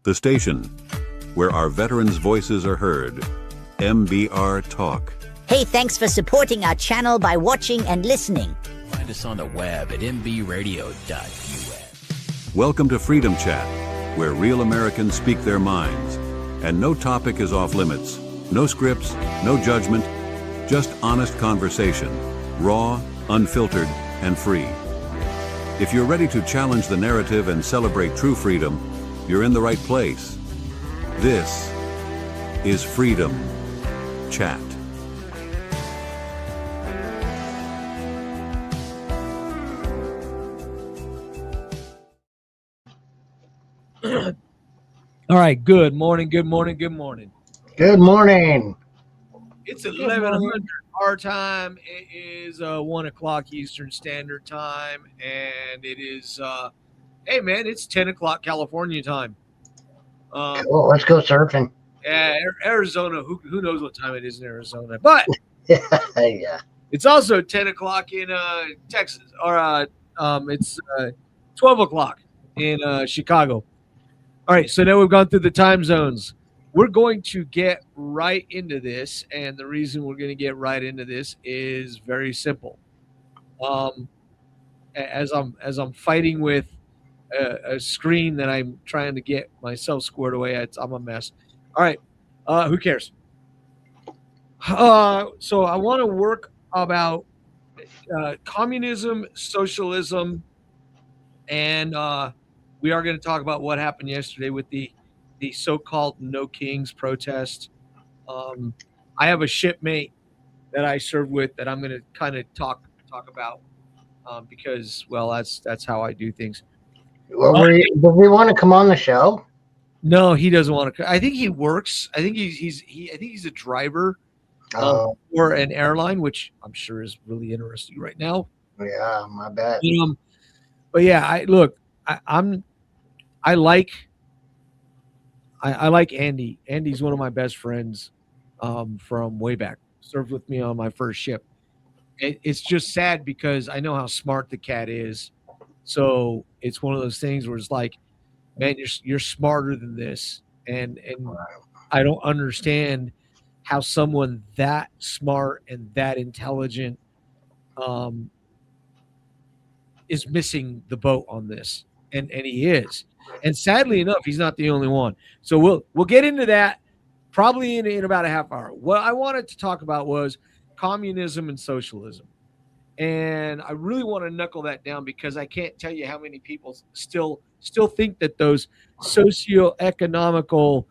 The station where our veterans' voices are heard. MBR Talk. Hey, thanks for supporting our channel by watching and listening. Find us on the web at mbradio.us. Welcome to Freedom Chat, where real Americans speak their minds. And no topic is off limits. No scripts, no judgment, just honest conversation. Raw, unfiltered, and free. If you're ready to challenge the narrative and celebrate true freedom, you're in the right place. This is Freedom Chat. All right, good morning, good morning, good morning. Good morning. It's 1100 our time. It is 1 o'clock Eastern Standard Time, and it is, hey man, it's 10 o'clock California time. Cool. Let's go surfing. Arizona, who knows what time it is in Arizona, but Yeah. it's also 10 o'clock in Texas, or it's 12 o'clock in Chicago. All right, so now we've gone through the time zones. We're going to get right into this, and the reason we're going to get right into this is very simple. As I'm fighting with a screen that I'm trying to get myself squared away, I'm a mess. All right, who cares? So I want to work about communism, socialism, and we are going to talk about what happened yesterday with the so-called No Kings protest. I have a shipmate that I served with that I'm going to kind of talk about because, well, that's how I do things. Well, does he want to come on the show? No, he doesn't want to. I think he works. I think he's a driver for an airline, which I'm sure is really interesting right now. Yeah, my bad. But yeah, I like Andy. Andy's one of my best friends from way back. Served with me on my first ship. It's just sad because I know how smart the cat is. So it's one of those things where it's like, man, you're smarter than this, and I don't understand how someone that smart and that intelligent is missing the boat on this, and he is. And sadly enough, he's not the only one. So we'll get into that probably in about a half hour. What I wanted to talk about was communism and socialism. And I really want to knuckle that down because I can't tell you how many people still think that those socioeconomical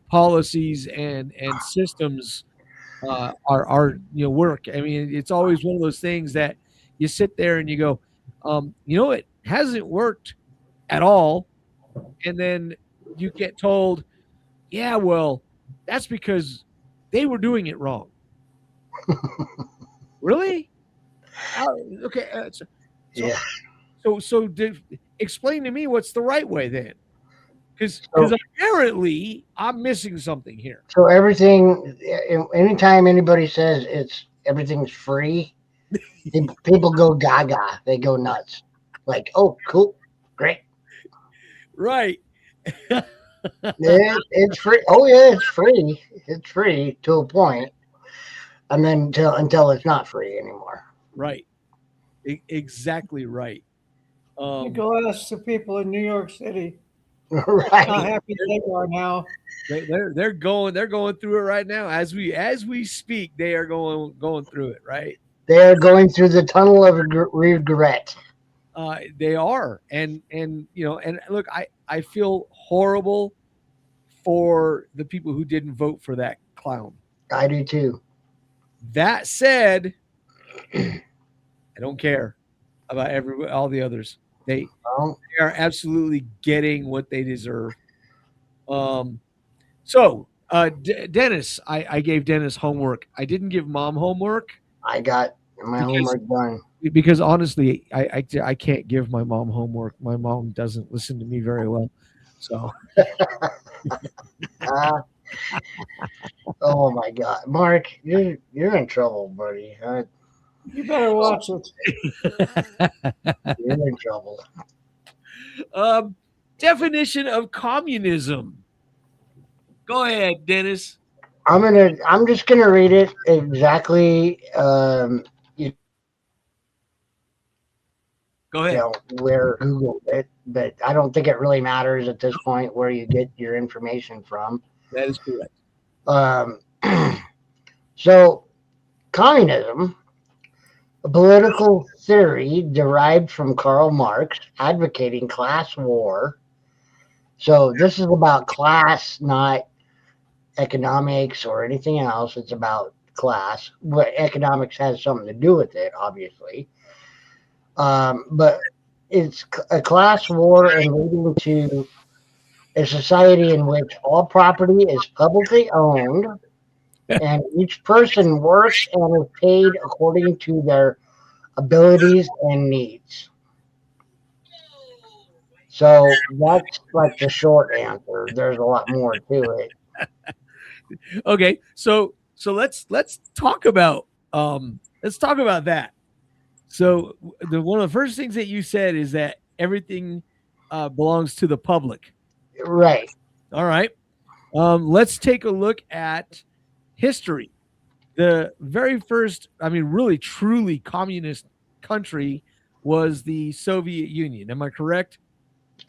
policies and systems are work. I mean, it's always one of those things that you sit there and you go, it hasn't worked at all, and then you get told, yeah, well, that's because they were doing it wrong. Really? Okay. So explain to me what's the right way then, because apparently I'm missing something here. So everything, anytime anybody says everything's free, people go gaga. They go nuts. Like, oh, cool, great. Right. It's free. Oh yeah, it's free. It's free to a point, and then until it's not free anymore. Right. Exactly right. You go ask the people in New York City Right. how happy they are now. They're going through it right now as we speak. They are going through it, right? They are going through the tunnel of regret. They are, and look, I feel horrible for the people who didn't vote for that clown. I do too. That said, I don't care about all the others. They are absolutely getting what they deserve. So Dennis, I gave Dennis homework. I didn't give Mom homework. I got my homework done. Because honestly, I can't give my mom homework. My mom doesn't listen to me very well. So. Oh my God, Mark, you're in trouble, buddy. You better watch it. You're in trouble. Definition of communism. Go ahead, Dennis. I'm just gonna read it exactly. Go ahead. Where Google it, but I don't think it really matters at this point where you get your information from. That is correct. Um, so, communism, a political theory derived from Karl Marx, advocating class war. So, this is about class, not economics or anything else. It's about class. What economics has something to do with it, obviously. But it's a class war and leading to a society in which all property is publicly owned and each person works and is paid according to their abilities and needs. So that's like the short answer. There's a lot more to it. Okay, so let's talk about that. So one of the first things that you said is that everything belongs to the public. Right. All right. Let's take a look at history. The very first, really truly communist country was the Soviet Union. Am I correct?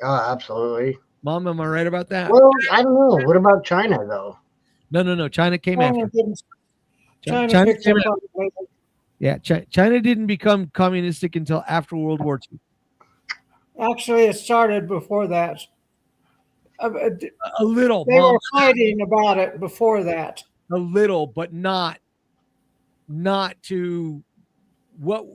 Absolutely. Mom, am I right about that? Well, I don't know. What about China, though? No. China came after. China picked came up after. on it later. Yeah, China didn't become communistic until after World War II. Actually, it started before that. A little. They Mom. were fighting about it before that. A little, but not to what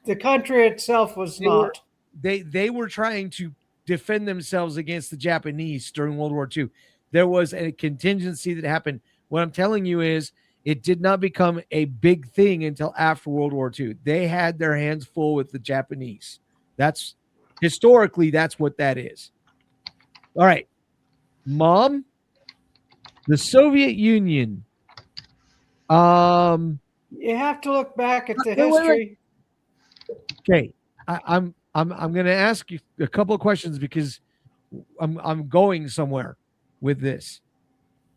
The country itself was not. they were trying to defend themselves against the Japanese during World War II. There was a contingency that happened. What I'm telling you is it did not become a big thing until after World War II. They had their hands full with the Japanese. That's historically, that's what that is. All right. Mom, the Soviet Union. You have to look back at the history. Okay. I'm going to ask you a couple of questions because I'm going somewhere with this.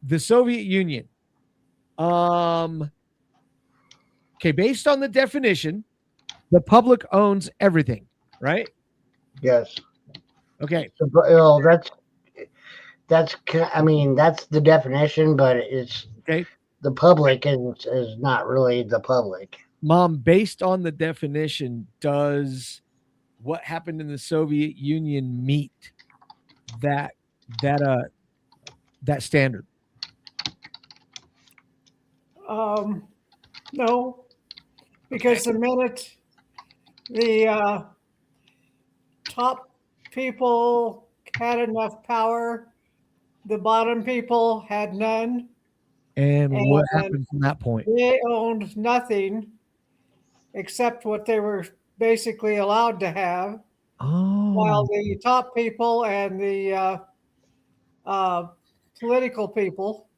The Soviet Union. Okay, based on the definition, the public owns everything, right? Yes. Okay. Well, that's the definition, but it's Okay. The public is not really the public. Mom, based on the definition, does what happened in the Soviet Union meet that standard? No, because the minute the top people had enough power, the bottom people had none. And what happened from that point? They owned nothing except what they were basically allowed to have, while the top people and the political people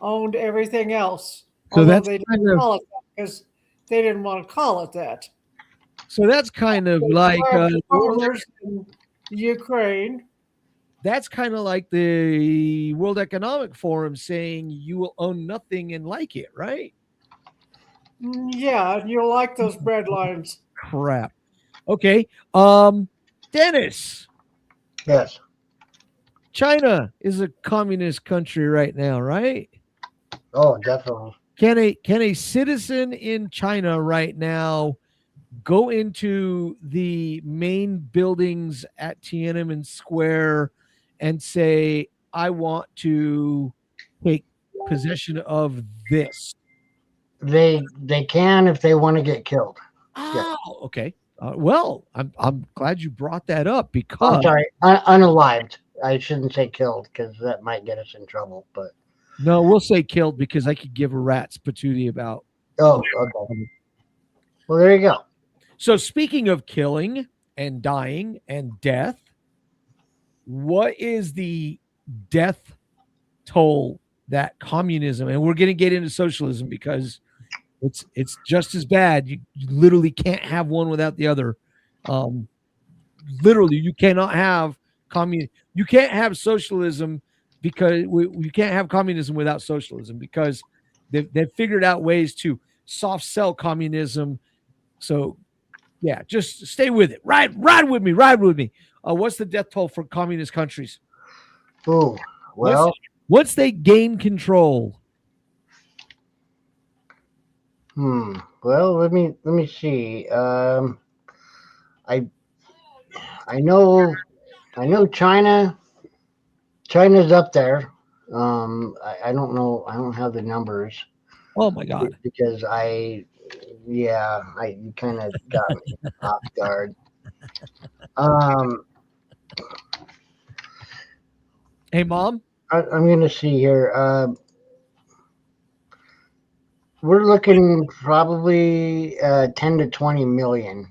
owned everything else. So although that's they kind didn't of call it that because they didn't want to call it that. so that's kind of like Farmers in Ukraine. that's kind of like the World Economic Forum saying you will own nothing and like it, right? Yeah, you'll like those bread lines. Crap. Okay. Dennis, Yes. China is a communist country right now, right? Oh, definitely. Can a citizen in China right now go into the main buildings at Tiananmen Square and say, I want to take possession of this? They can if they want to get killed. Oh, okay. Well, I'm glad you brought that up I'm because sorry, unalived. I shouldn't say killed because that might get us in trouble. But no, we'll say killed because I could give a rat's patootie about. oh, okay. Well, there you go. So speaking of killing and dying and death, what is the death toll that communism, and we're going to get into socialism because it's just as bad. You literally can't have one without the other. Literally, you cannot have You can't have socialism because we can't have communism without socialism, because they've figured out ways to soft sell communism. So yeah, just stay with it. Ride with me. What's the death toll for communist countries? Oh, well, once they gain control. Well, let me see. I know China's up there. I don't know. I don't have the numbers. Oh my God! Because you kind of got me off guard. Hey, Mom. I'm gonna see here. We're looking probably 10 to 20 million,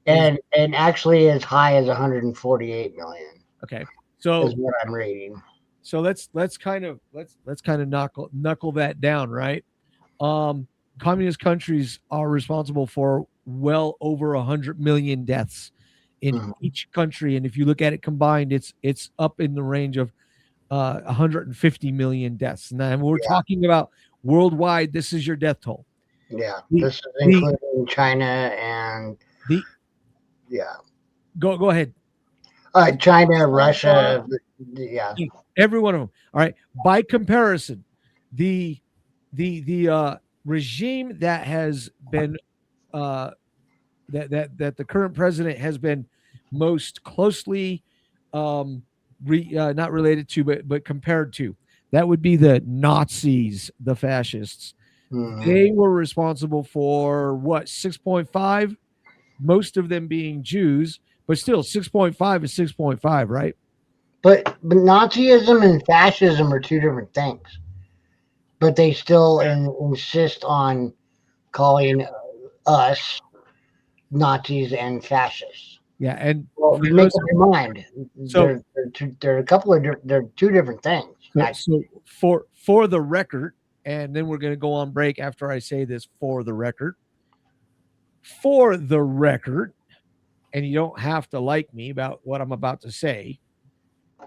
and actually as high as 148 million. Okay, so is what I'm reading. So let's kind of knuckle that down, right? Communist countries are responsible for well over 100 million deaths in each country, and if you look at it combined, it's up in the range of 150 million deaths. And we're talking about worldwide. This is your death toll. Yeah, this is including China and Go ahead. China, Russia, every one of them. All right. By comparison, the regime that has been that the current president has been most closely not related to, but compared to, that would be the Nazis, the fascists. They were responsible for what, 6.5, most of them being Jews, but still 6.5 is 6.5, right? But Nazism and fascism are two different things. But they still insist on calling us Nazis and fascists. Yeah, and make up your mind. So they're a couple of they're two different things. So for the record, and then we're going to go on break after I say this. For the record, and you don't have to like me about what I'm about to say.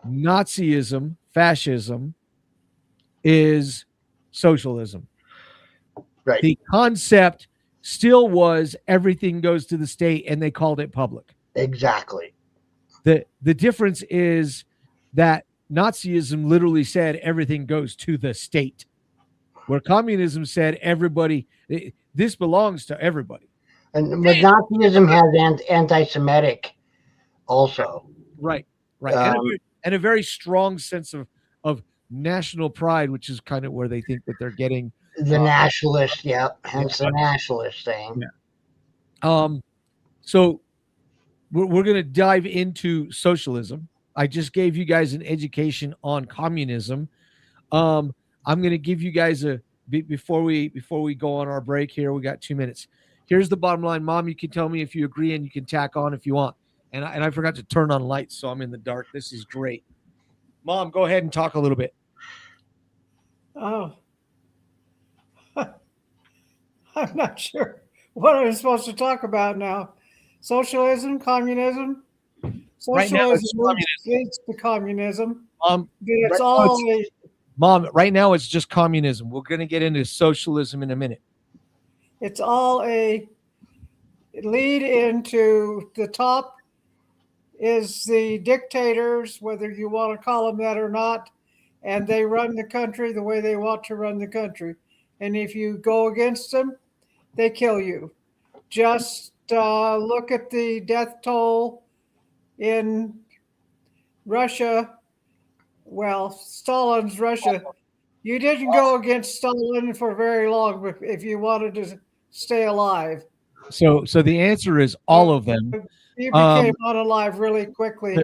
Nazism, fascism is socialism. Right. The concept still was everything goes to the state, and they called it public. Exactly. The difference is that Nazism literally said everything goes to the state, where communism said this belongs to everybody. But Nazism has anti-Semitic also. Right. And a very strong sense of national pride, which is kind of where they think that they're getting the nationalist, hence the nationalist thing. Yeah. So we're going to dive into socialism. I just gave you guys an education on communism. I'm going to give you guys before we go on our break here. We got 2 minutes. Here's the bottom line, Mom. You can tell me if you agree, and you can tack on if you want. And I forgot to turn on lights, so I'm in the dark. This is great. Mom, go ahead and talk a little bit. Oh, I'm not sure what I'm supposed to talk about now. Socialism, communism. Socialism leads to communism. Mom, right now it's just communism. We're going to get into socialism in a minute. It's all a lead into the top is the dictators, whether you want to call them that or not, and they run the country the way they want to run the country. And if you go against them, they kill you. Just look at the death toll in Russia. Well, Stalin's Russia. You didn't go against Stalin for very long if you wanted to stay alive. So the answer is all of them. You became unalive really quickly.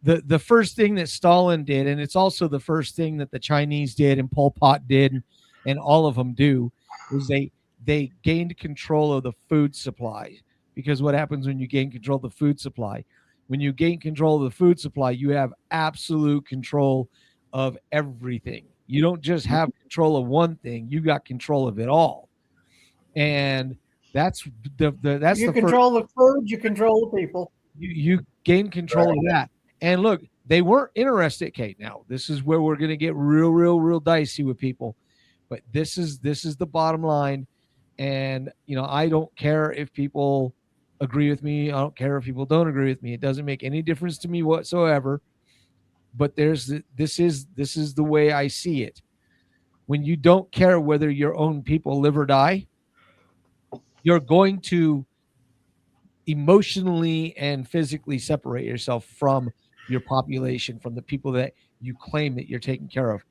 The first thing that Stalin did, and it's also the first thing that the Chinese did and Pol Pot did, and all of them do, is they gained control of the food supply. Because what happens when you gain control of the food supply? When you gain control of the food supply, you have absolute control of everything. You don't just have control of one thing; you got control of it all. And that's you control the food, you control the people. You gain control of that, And look, they weren't interested. Okay, now this is where we're going to get real dicey with people. But this is the bottom line. And, I don't care if people agree with me. I don't care if people don't agree with me. It doesn't make any difference to me whatsoever. But this is the way I see it. When you don't care whether your own people live or die, you're going to emotionally and physically separate yourself from your population, from the people that you claim that you're taking care of.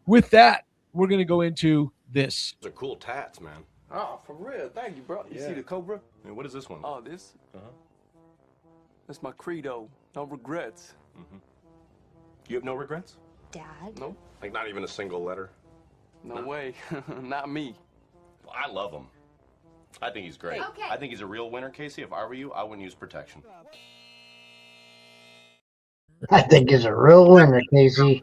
With that, we're going to go into this. Those are cool tats, man. Oh, for real. Thank you, bro. You see the Cobra? And what is this one? Oh, this? That's my credo. No regrets. You have no regrets? Dad? Nope. Like not even a single letter? No way. Not me. Well, I love him. I think he's great. Okay. I think he's a real winner, Casey. If I were you, I wouldn't use protection. I think he's a real winner, Casey.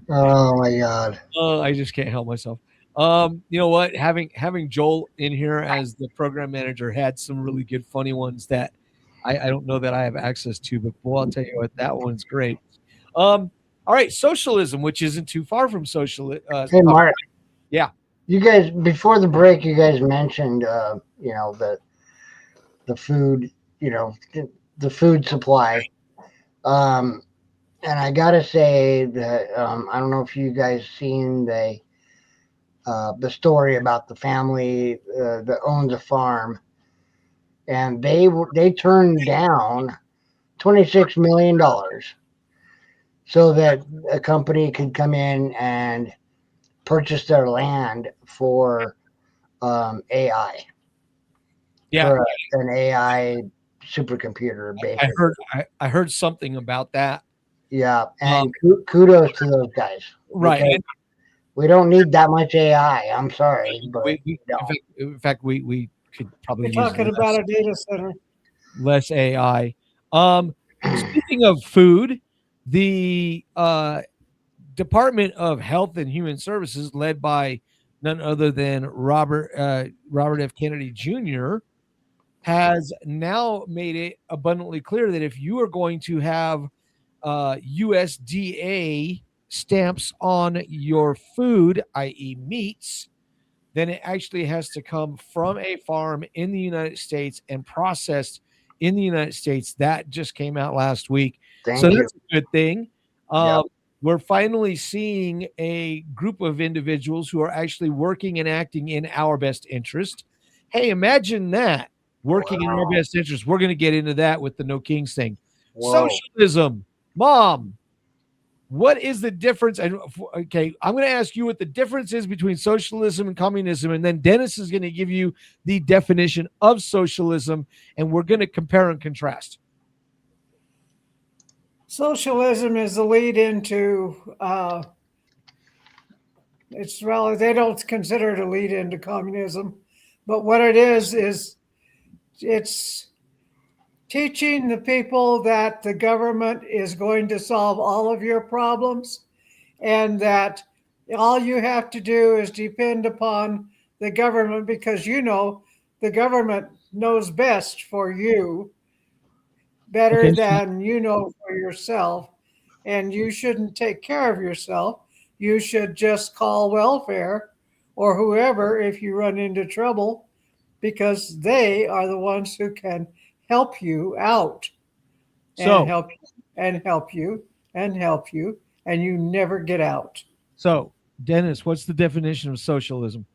Oh my God. I just can't help myself. You know what? Having Joel in here as the program manager had some really good, funny ones that I don't know that I have access to, but boy, I'll tell you what, that one's great. All right, socialism, which isn't too far from socialism. Hey, Mark. Yeah. You guys, before the break, you guys mentioned, the food, the food supply. And I gotta say that I don't know if you guys seen the story about the family that owns a farm, and they turned down $26 million so that a company could come in and purchase their land for AI. Yeah, for an AI supercomputer. Basically, I heard something about that. Yeah, and kudos to those guys. Right. Because we don't need that much AI. I'm sorry, but in fact, we could probably You're use talking about a data center. less AI. Speaking of food, the Department of Health and Human Services, led by none other than Robert F. Kennedy Jr., has now made it abundantly clear that if you are going to have USDA stamps on your food, i.e. meats, then it actually has to come from a farm in the United States and processed in the United States. That just came out last week. Thank so you. that's a good thing. Yep. We're finally seeing a group of individuals who are actually working and acting in our best interest. Hey, imagine that, working in our best interest. We're going to get into that with the No Kings thing. Whoa. Socialism. Mom, what is the difference? Okay, I'm going to ask you what the difference is between socialism and communism, and then Dennis is going to give you the definition of socialism, and we're going to compare and contrast. Socialism is the lead into it's really, they don't consider it a lead into communism, but what it is it's teaching the people that the government is going to solve all of your problems, and that all you have to do is depend upon the government, because the government knows best for you, better than you know for yourself, and you shouldn't take care of yourself. You should just call welfare or whoever if you run into trouble, because they are the ones who can help you out and help you, and you never get out. So, Dennis, what's the definition of socialism?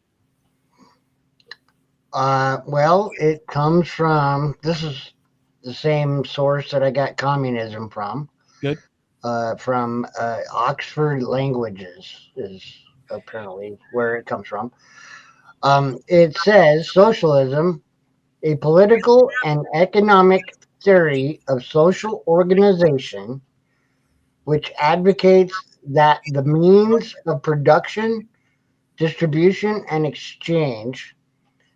Well, it comes from, this is the same source that I got communism from. Good. From Oxford Languages is apparently where it comes from. It says socialism, a political and economic theory of social organization, which advocates that the means of production, distribution, and exchange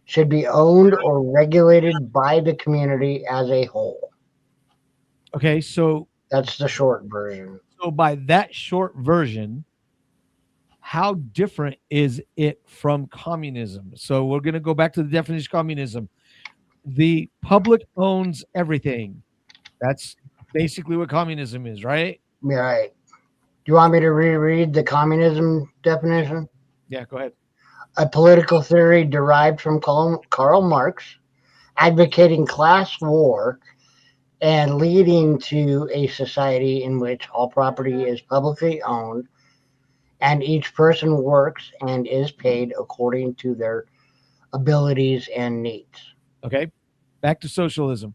should be owned or regulated by the community as a whole. Okay, so that's the short version. So by that short version, how different is it from communism? So we're going to go back to the definition of communism. the public owns everything. That's basically what communism is, right? Yeah, right. Do you want me to reread the communism definition? Yeah, go ahead. A political theory derived from Karl Marx, advocating class war and leading to a society in which all property is publicly owned and each person works and is paid according to their abilities and needs. Okay. Back to socialism.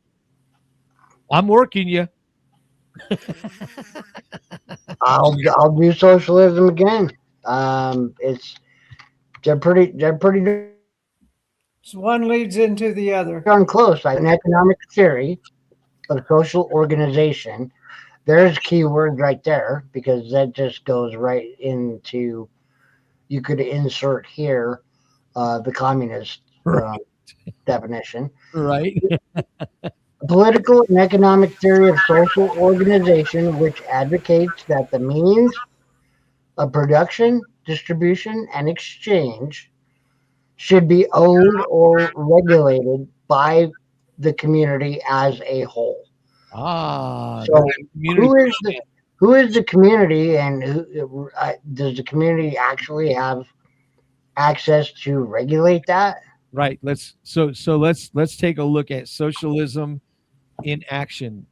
I'm working you. I'll do socialism again. They're pretty So one leads into the other. darn close. Like an economic theory of social organization. There's keywords right there because that just goes right into. You could insert here the communist definition. Right. Political and economic theory of social organization, which advocates that the means of production, distribution, and exchange should be owned or regulated by the community as a whole. So, who is the community, and does the community actually have access to regulate that? Right. Let's take a look at socialism in action.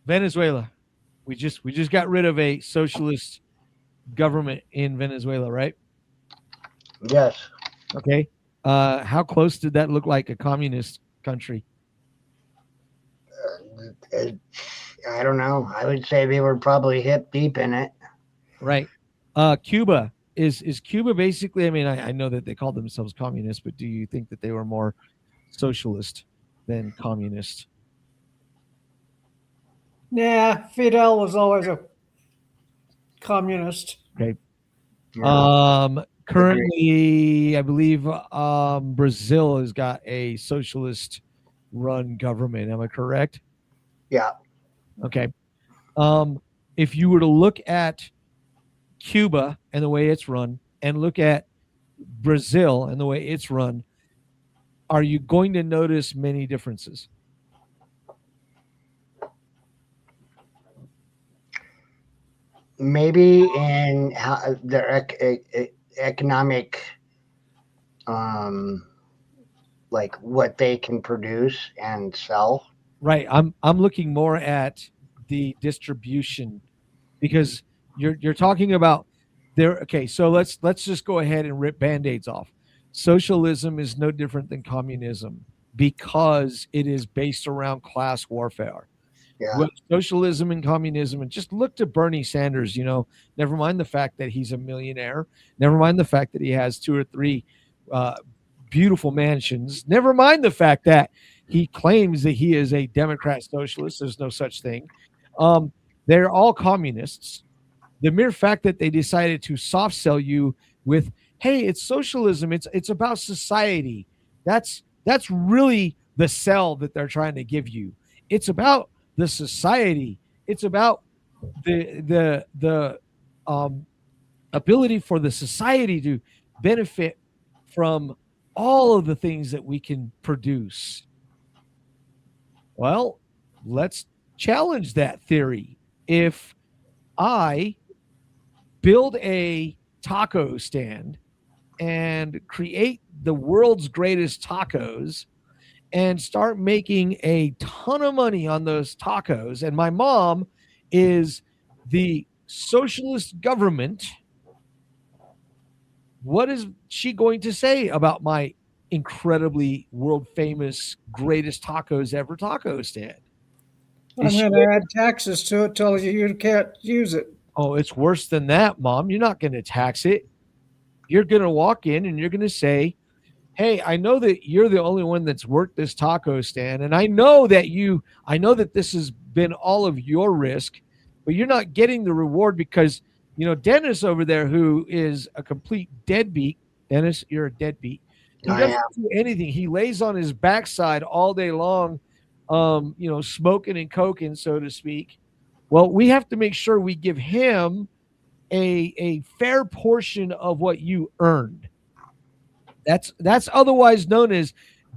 Venezuela. We just got rid of a socialist government in Venezuela, right? Yes. Okay. How close did that look like a communist country? I don't know. I would say they were probably hip deep in it. Right. Cuba. Is Cuba basically, I mean, I know that they called themselves communists, but do you think that they were more socialist than communist? Yeah, Fidel was always a communist. Okay. Yeah. Currently, I believe Brazil has got a socialist run government. Am I correct? Yeah. Okay. If you were to look at Cuba and the way it's run and look at Brazil and the way it's run, are you going to notice many differences? Maybe in how their economic, like what they can produce and sell. Right. I'm looking more at the distribution because you're talking about there. Okay, so let's just go ahead and rip band-aids off. Socialism is no different than communism because it is based around class warfare. Yeah. Well, socialism and communism, and just look to Bernie Sanders, never mind the fact that he's a millionaire, never mind the fact that he has 2 or 3 beautiful mansions, never mind the fact that he claims that he is a Democrat socialist. There's no such thing. They're all communists. The mere fact that they decided to soft sell you with, hey, it's socialism, it's about society. That's really the sell that they're trying to give you. It's about the society. It's about the ability for the society to benefit from all of the things that we can produce. Well, let's challenge that theory. If I build a taco stand and create the world's greatest tacos and start making a ton of money on those tacos, and my mom is the socialist government, what is she going to say about my incredibly world famous greatest tacos ever taco stand? I'm going to add taxes to it till you can't use it. Oh, it's worse than that, Mom. You're not going to tax it. You're going to walk in and you're going to say, hey, I know that you're the only one that's worked this taco stand, and I know that this has been all of your risk, but you're not getting the reward because, Dennis over there, who is a complete deadbeat. Dennis, you're a deadbeat. He doesn't do anything. He lays on his backside all day long, smoking and coking, so to speak. Well, we have to make sure we give him a fair portion of what you earned. That's otherwise known as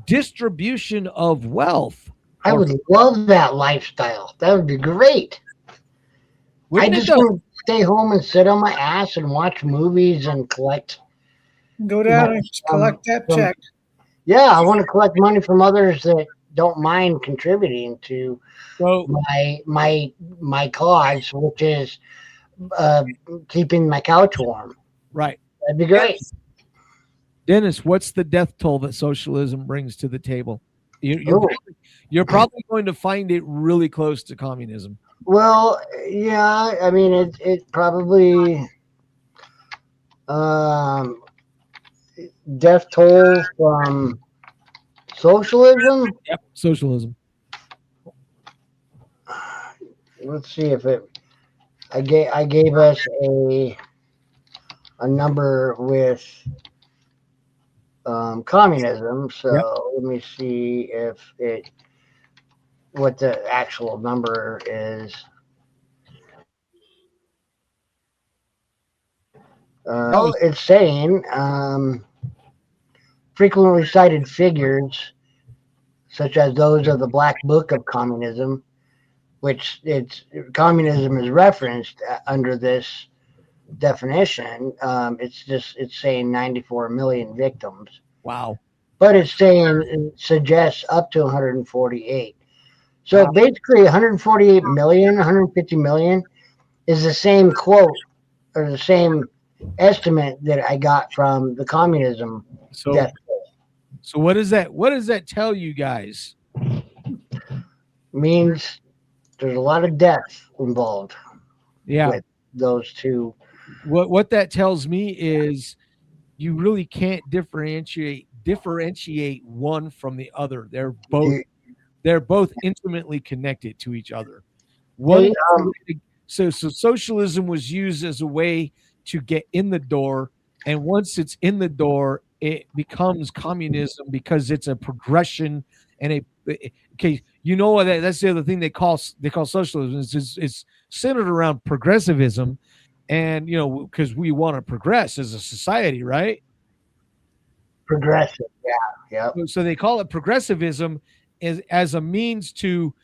distribution of wealth. I would love that lifestyle. That would be great. I Wouldn't it just though? want to stay home and sit on my ass and watch movies and collect. Go down and collect that some- check. Yeah, I want to collect money from others that don't mind contributing to So my cause, which is keeping my couch warm. right. That'd be great. Dennis, what's the death toll that socialism brings to the table? Oh. You're probably going to find it really close to communism. Well, yeah, I mean it probably death toll from socialism. Yep, socialism. Let's see if it. I gave us a number with communism. So let me see if what the actual number is. It's saying frequently cited figures, such as those of the Black Book of Communism, which communism is referenced under this definition. It's saying 94 million victims. Wow. But it's saying it suggests up to 148. So basically 148 million, 150 million is the same quote or the same estimate that I got from the communism death toll. So what does that tell you guys? Means there's a lot of death involved with those two. What that tells me is you really can't differentiate one from the other. They're both intimately connected to each other. So socialism was used as a way to get in the door, and once it's in the door, it becomes communism because it's a progression and that's the other thing they call socialism. It's centered around progressivism, and because we want to progress as a society, right? Progressive, yeah. So they call it progressivism as a means to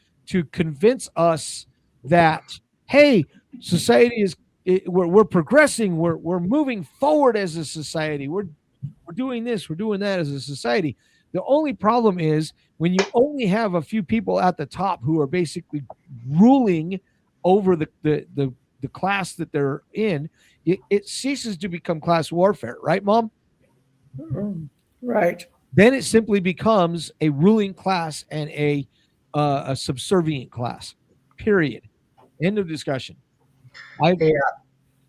convince us that, hey, society we're progressing, we're moving forward as a society, we're doing this, we're doing that as a society. The only problem is when you only have a few people at the top who are basically ruling over the class that they're in, it ceases to become class warfare, right, Mom? Right. Then it simply becomes a ruling class and a subservient class. Period. End of discussion. Go ahead.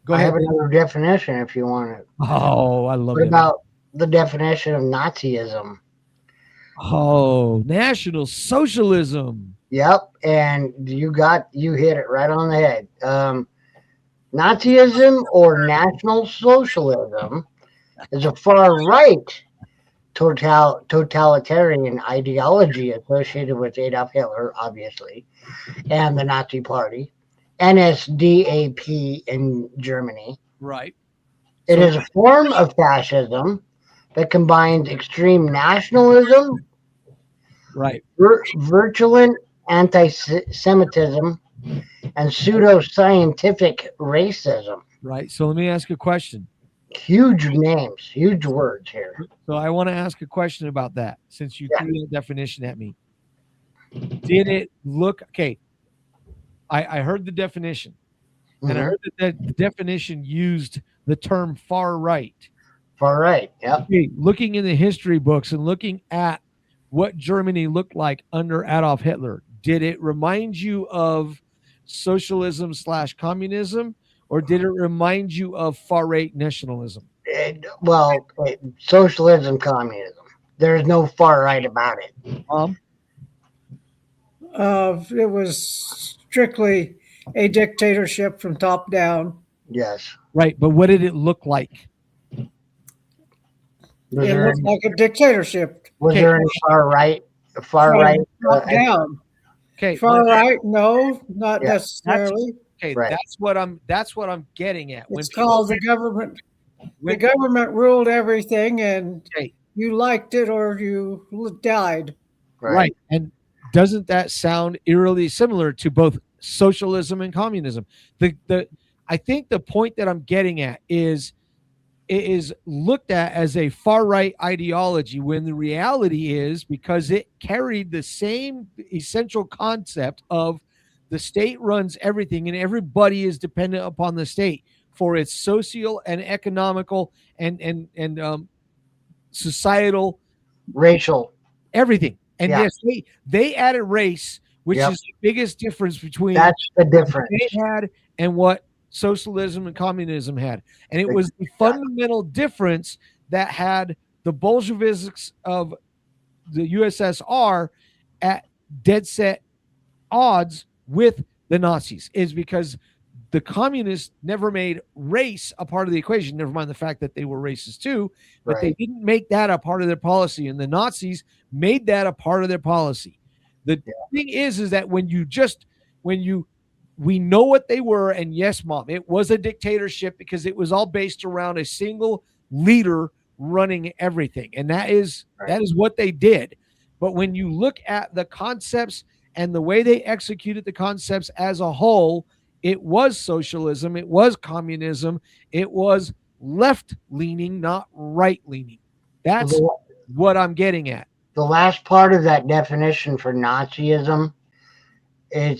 I have another definition if you want it. Oh, I love it. What about the definition of Nazism? Oh, National Socialism. Yep, and you hit it right on the head. Nazism or National Socialism is a far right totalitarian ideology associated with Adolf Hitler, obviously, and the Nazi Party, NSDAP in Germany. Right. It is a form of fascism that combines extreme nationalism, right, virulent anti-Semitism, and pseudo-scientific racism. Right. So let me ask you a question. Huge names, huge words here. So I want to ask a question about that since you threw the definition at me. Did it look okay? I heard the definition, and I heard that the definition used the term far right. Far right, yeah. Okay, looking in the history books and looking at what Germany looked like under Adolf Hitler, did it remind you of socialism / communism, or did it remind you of far right nationalism? Socialism, communism. There's no far right about it. It was strictly a dictatorship from top down. Yes. Right, but what did it look like? It looked like a dictatorship. Was there any far right? Far right? Top down. Okay. Far right? No, not necessarily. That's what I'm getting at. It's called the government. The government ruled everything, and you liked it or you died. Right. And doesn't that sound eerily similar to both socialism and communism? I think the point that I'm getting at is it is looked at as a far right ideology when the reality is because it carried the same essential concept of the state runs everything and everybody is dependent upon the state for its social and economical and societal, Racial. everything. And Yeah. yes, they added race, which Yep. is the biggest difference between That's the what difference. they had and what socialism and communism had. And it was the fundamental difference that had the Bolsheviks of the USSR at dead set odds with the Nazis, is because the communists never made race a part of the equation, never mind the fact that they were racist too, but they didn't make that a part of their policy. And the Nazis made that a part of their policy. The thing is that we know what they were. And yes, Mom, it was a dictatorship because it was all based around a single leader running everything. And that is what they did. But when you look at the concepts and the way they executed the concepts as a whole, it was socialism, it was communism, it was left-leaning, not right-leaning. That's what I'm getting at. The last part of that definition for Nazism, it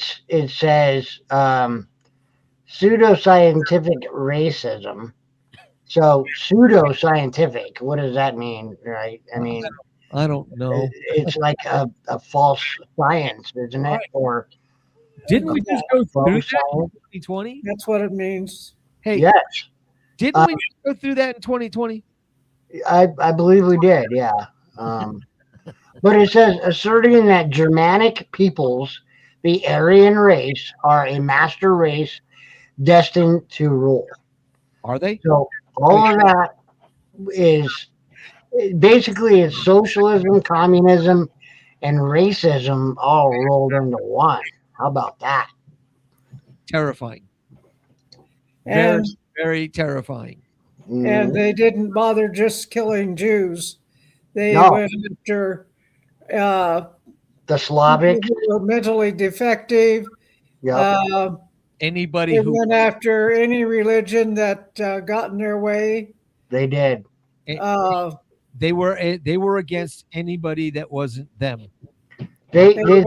says pseudoscientific racism. So pseudoscientific, what does that mean, right? I mean, I don't know. It's like a false science, isn't it? Or didn't we just go through that in 2020? That's what it means. Hey, yes. Didn't we just go through that in 2020? I believe we did, yeah. But it says asserting that Germanic peoples, the Aryan race, are a master race destined to rule. Are they? So all of that is basically it's socialism, communism, and racism all rolled into one. How about that? Terrifying. And, very, very terrifying. And they didn't bother just killing Jews. They went after the Slavic, people who were mentally defective. Anybody they who went after any religion that got in their way. They did. They were against anybody that wasn't them. They said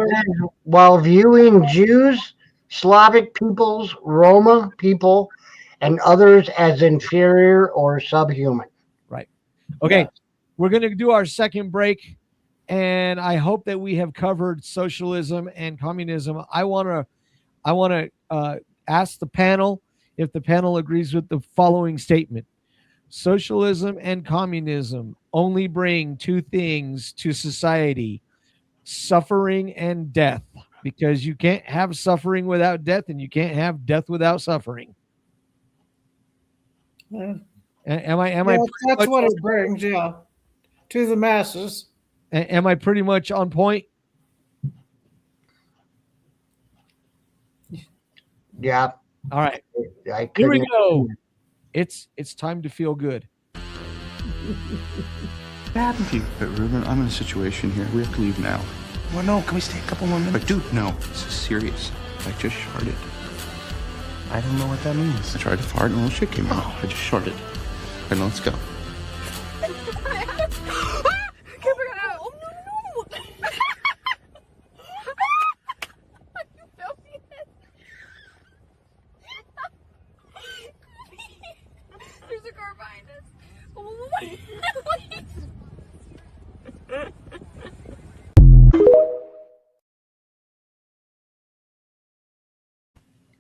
while viewing Jews, Slavic peoples, Roma people, and others as inferior or subhuman. Right. Okay. We're going to do our second break, and I hope that we have covered socialism and communism. I want to ask the panel if the panel agrees with the following statement. Socialism and communism only bring two things to society: suffering and death, because you can't have suffering without death, and you can't have death without suffering. That's what it brings, to the masses. Am I pretty much on point? Yeah. All right. Here we go. It's time to feel good. Ruben, I'm in a situation here. We have to leave now. Well, no, can we stay a couple more minutes? But dude, no, this is serious. I just sharted. I don't know what that means. I tried to fart and a little shit came out. I just sharted. And let's go. There's a car behind us.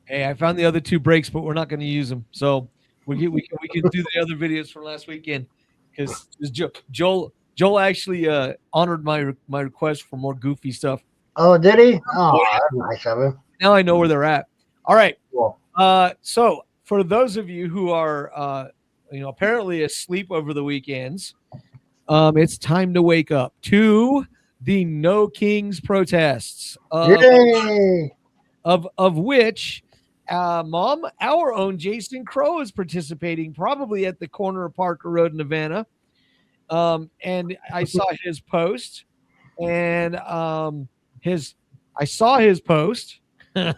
Hey, I found the other two breaks, but we're not going to use them. So we can do the other videos from last weekend because Joel actually honored my request for more goofy stuff. Oh, did he? Oh, that's nice of him. Now I know where they're at. All right. Cool. So for those of you who are apparently asleep over the weekends, it's time to wake up to the No Kings protests. Yay! Of which Mom, our own Jason Crow is participating, probably at the corner of Parker Road in Havana. And I saw his post, and I saw his post, and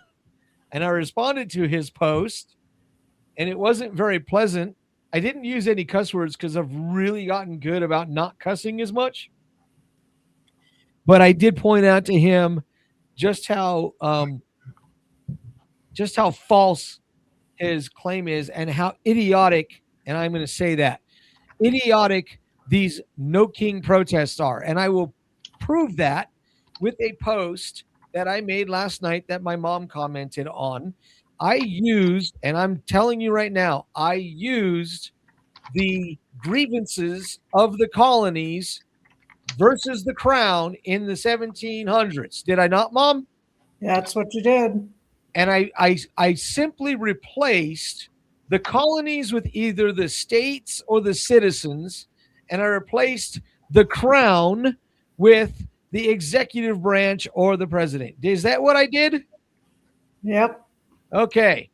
I responded to his post, and it wasn't very pleasant. I didn't use any cuss words because I've really gotten good about not cussing as much. But I did point out to him just how false his claim is and how idiotic, and I'm going to say that, idiotic these no king protests are. And I will prove that with a post that I made last night that my mom commented on. I used, and I'm telling you right now, I used the grievances of the colonies versus the crown in the 1700s. Did I not, Mom? That's what you did. And I simply replaced the colonies with either the states or the citizens, and I replaced the crown with the executive branch or the president. Is that what I did? Yep. Okay.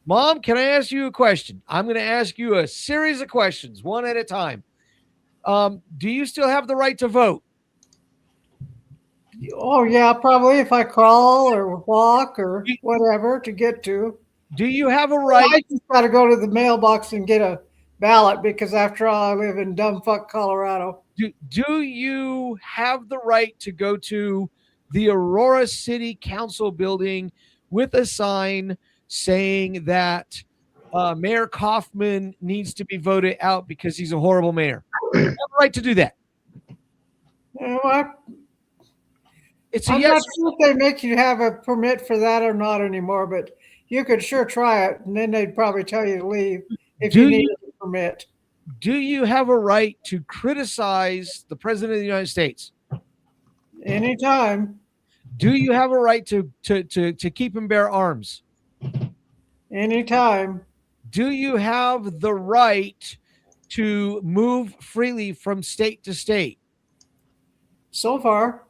Mom, can I ask you a question? I'm going to ask you a series of questions, one at a time. Do you still have the right to vote? Oh, yeah, probably if I crawl or walk or whatever to get to. Do you have a right? I just got to go to the mailbox and get a ballot because, after all, I live in dumbfuck Colorado. Do you have the right to go to the Aurora City Council building with a sign saying that Mayor Kaufman needs to be voted out because he's a horrible mayor? You have the right to do that. You know what? I'm not sure if they make you have a permit for that or not anymore, but you could sure try it, and then they'd probably tell you to leave if you need a permit. Do you have a right to criticize the president of the United States? Anytime. Do you have a right to keep and bear arms? Anytime. Do you have the right to move freely from state to state? So far.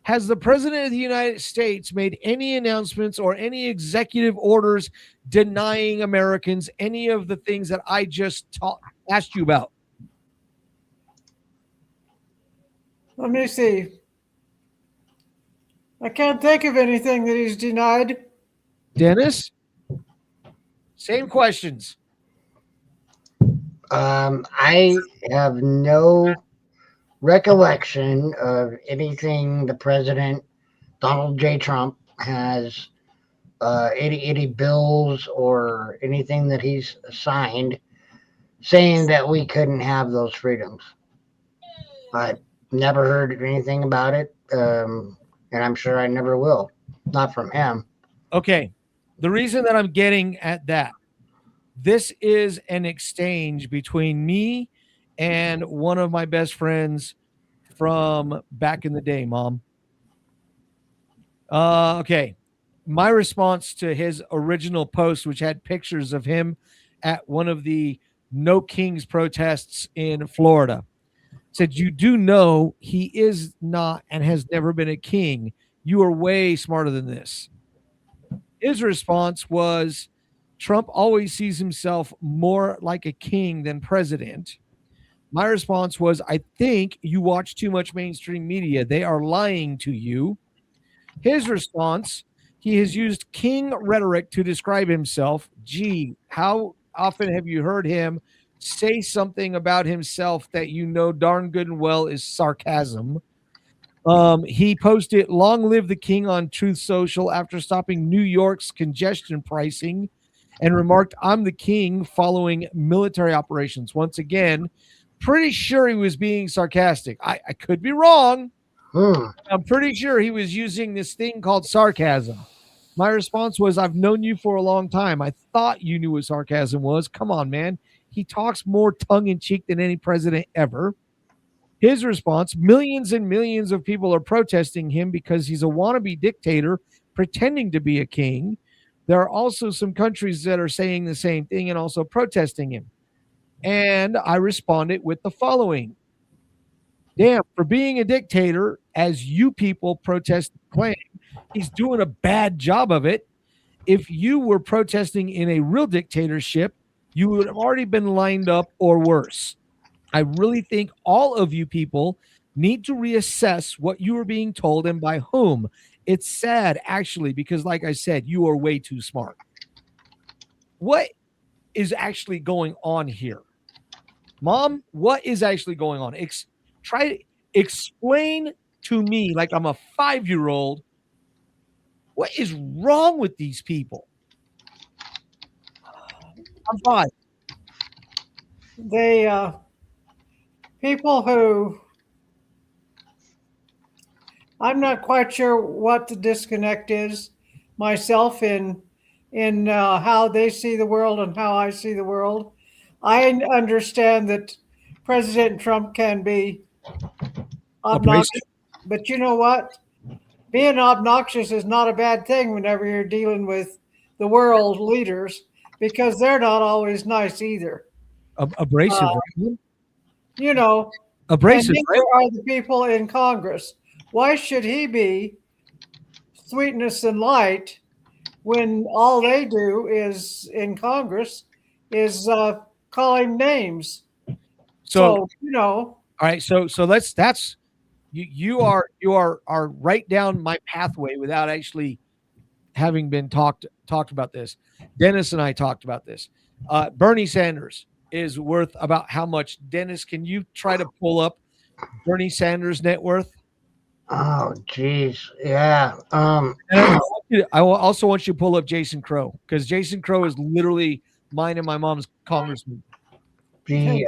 Has the president of the United States made any announcements or any executive orders denying Americans any of the things that I just asked you about? Let me see. I can't think of anything that he's denied. Dennis? Same questions. I have no recollection of anything the president, Donald J. Trump, has any bills or anything that he's signed saying that we couldn't have those freedoms. I've never heard anything about it, and I'm sure I never will. Not from him. Okay. The reason that I'm getting at that, this is an exchange between me and one of my best friends from back in the day, Mom. Okay. My response to his original post, which had pictures of him at one of the No Kings protests in Florida, said, "You do know he is not and has never been a king. You are way smarter than this." His response was, Trump always sees himself more like a king than president. My response was, I think you watch too much mainstream media. They are lying to you. His response, he has used king rhetoric to describe himself. Gee, how often have you heard him say something about himself that you know darn good and well is sarcasm? He posted "Long live the king" on Truth Social after stopping New York's congestion pricing and remarked, "I'm the king," following military operations. Once again, pretty sure he was being sarcastic. I could be wrong. I'm pretty sure he was using this thing called sarcasm. My response was, I've known you for a long time. I thought you knew what sarcasm was. Come on, man. He talks more tongue-in-cheek than any president ever. His response, millions and millions of people are protesting him because he's a wannabe dictator pretending to be a king. There are also some countries that are saying the same thing and also protesting him. And I responded with the following. Damn, for being a dictator, as you people protest claim, he's doing a bad job of it. If you were protesting in a real dictatorship, you would have already been lined up or worse. I really think all of you people need to reassess what you are being told and by whom. It's sad, actually, because like I said, you are way too smart. What is actually going on here? Mom, what is actually going on? Try to explain to me, like I'm a 5-year-old, what is wrong with these people? I'm 5. They people who I'm not quite sure what the disconnect is myself in how they see the world and how I see the world. I understand that President Trump can be obnoxious, but you know what? Being obnoxious is not a bad thing whenever you're dealing with the world leaders, because they're not always nice either. Abrasive, right? You know, Abrasive, and neither are the people in Congress. Why should he be sweetness and light when all they do is in Congress is call him names? So you know. All right, so that's you are right down my pathway without actually having been talked about this. Dennis and I talked about this. Bernie Sanders is worth about how much? Dennis, can you try to pull up Bernie Sanders' net worth? Oh, geez. Yeah. And I also want you to pull up Jason Crow, because Jason Crow is literally mine and my mom's congressman. The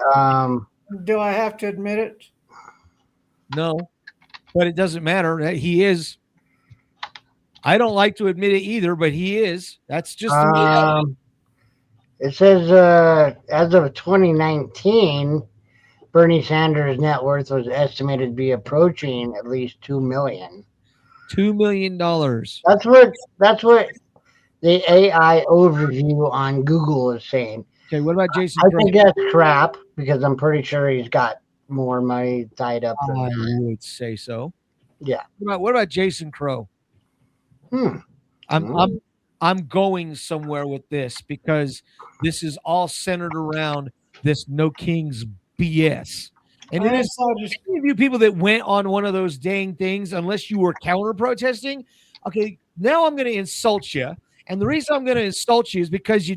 Do I have to admit it? No, but it doesn't matter. He is. I don't like to admit it either, but he is. That's just the reality. It says as of 2019, Bernie Sanders' net worth was estimated to be approaching at least $2 million. $2 million. That's what the AI overview on Google is saying. Okay, what about Jason I Crow? think that's crap, because I'm pretty sure he's got more money tied up than I that. would say so. Yeah. What about Jason Crow? I'm going somewhere with this, because this is all centered around this no kings BS. And it is any of you people that went on one of those dang things, unless you were counter protesting. Okay, now I'm going to insult you. And the reason I'm going to insult you is because you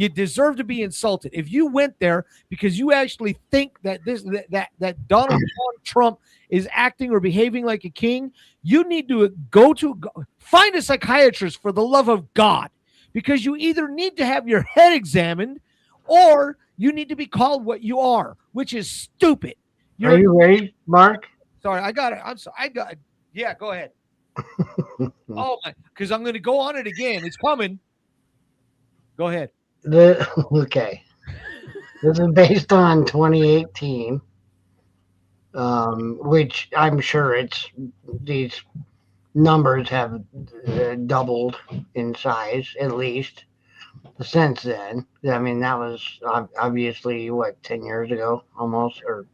deserve to be insulted. If you went there because you actually think that that Donald Trump is acting or behaving like a king, you need to go find a psychiatrist, for the love of God, because you either need to have your head examined or you need to be called what you are, which is stupid. Are you ready, Mark? Sorry, I got it. I'm sorry. Yeah, go ahead. Oh my, because I'm going to go on it again. It's coming. Go ahead. Okay. This is based on 2018, which I'm sure these numbers have doubled in size, at least, since then. I mean, that was obviously, 10 years ago almost, or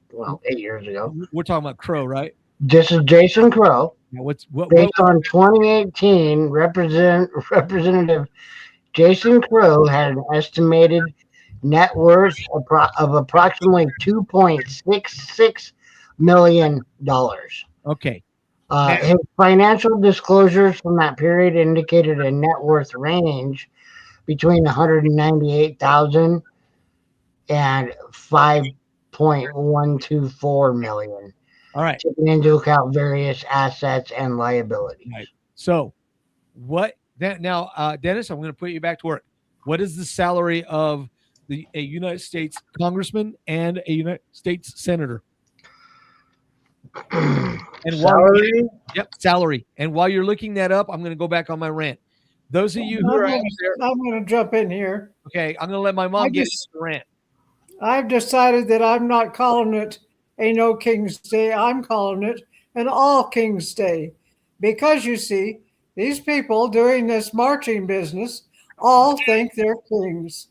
8 years ago. We're talking about Crow, right? This is Jason Crow. What based on 2018, Representative Jason Crow had an estimated net worth of approximately $2.66 million. Okay. His financial disclosures from that period indicated a net worth range between $198,000 and $5.124 million. All right. Taking into account various assets and liabilities. Right. So, now, Dennis, I'm going to put you back to work. What is the salary of a United States congressman and a United States senator? And salary? Salary. And while you're looking that up, I'm going to go back on my rant. Those of you who are out there, I'm going to jump in here. Okay, I'm going to let my mom get the rant. I've decided that I'm not calling it a No King's Day. I'm calling it an All King's Day, because you see, these people doing this marching business all think they're kings.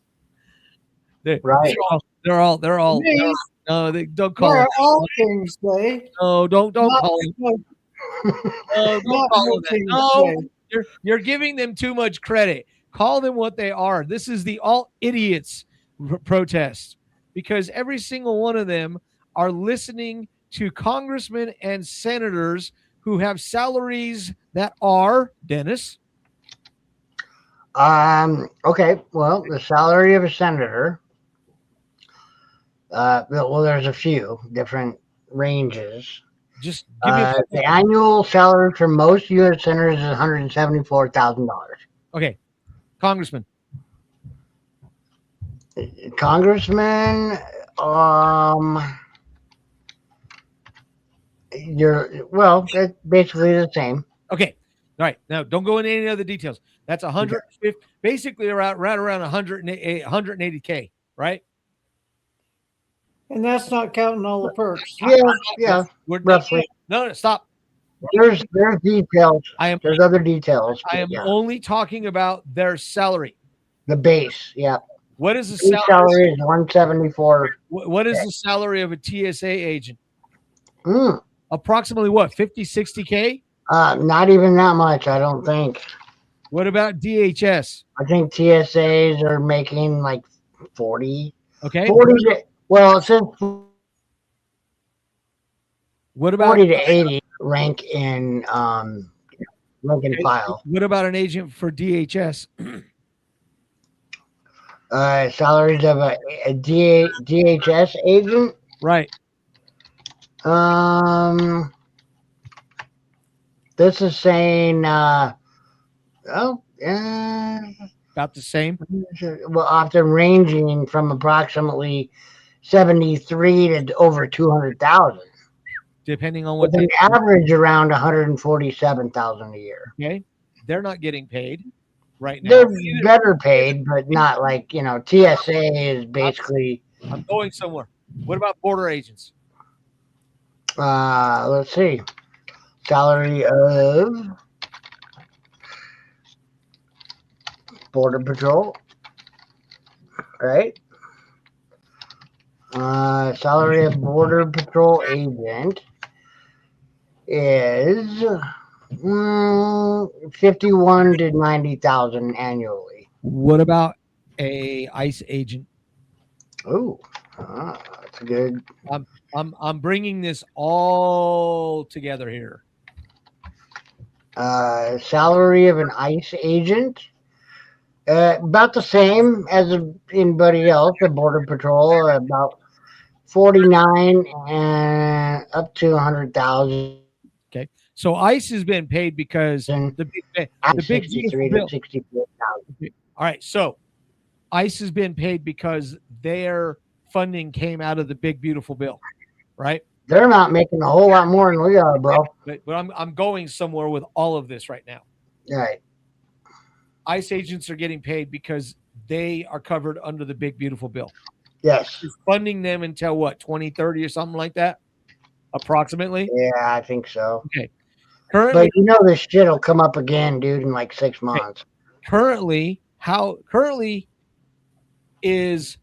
Right. They're all. No, they don't call They're them. All King's Day. No, don't call them. No, don't call them that. No, you're giving them too much credit. Call them what they are. This is the all idiots protest, because every single one of them are listening to congressmen and senators who have salaries that are, Dennis? Okay. Well, the salary of a senator. Well, there's a few different ranges. Just give me the annual salary for most U.S. senators is $174,000. Okay, congressman. Congressman, it's basically the same. Okay, all right. Now, don't go into any other details. That's 150, basically right around 180K, right? And that's not counting all the perks. Yeah, roughly. No, stop. There's details. There's other details. I am only talking about their salary. The base, yeah. What is the base salary? Is 174. What is the salary of a TSA agent? Mm. Approximately what, 50, 60K? Not even that much, I don't think. What about DHS? I think TSAs are making like 40. Okay. 40 to, well, it says what about 40 to 80 rank in rank and file. What about an agent for DHS? Salaries of a DHS agent? Right. This is saying about the same. Well, often ranging from approximately 73 to over 200,000, depending on what. With an average around 147,000 a year. Okay, they're not getting paid right now. They're better paid, but not like TSA is basically. I'm going somewhere. What about border agents? Let's see. Salary of Border Patrol, right? Salary of Border Patrol agent is 51 to 90,000 annually. What about a ICE agent? Oh, that's good. I'm bringing this all together here. Salary of an ICE agent, about the same as anybody else. The Border Patrol, about 49 and up to 100,000. Okay, so ICE has been paid because the big 63 to 64,000. All right, so ICE has been paid because their funding came out of the big beautiful bill, right? They're not making a whole lot more than we are, bro. But I'm going somewhere with all of this right now. Right. ICE agents are getting paid because they are covered under the big beautiful bill. Yes. It's funding them until what, 2030 or something like that, approximately. Yeah, I think so. Okay. Currently, but this shit will come up again, dude, in like 6 months. Currently is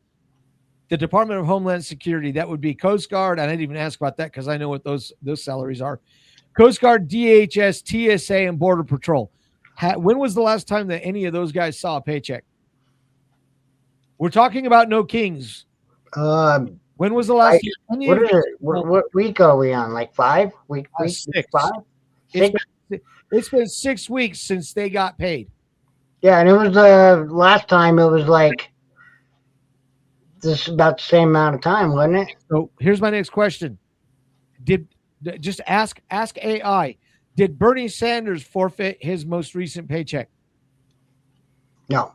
the Department of Homeland Security. That would be Coast Guard. I didn't even ask about that because I know what those salaries are. Coast Guard, DHS, TSA, and Border Patrol. When was the last time that any of those guys saw a paycheck? We're talking about no kings. When was the last? What is it? What week are we on? Like 5? Week 6. 5? 6? It's been 6 weeks since they got paid. Yeah, and it was the last time. It was like this about the same amount of time, wasn't it? So here's my next question: just ask AI? Did Bernie Sanders forfeit his most recent paycheck? No.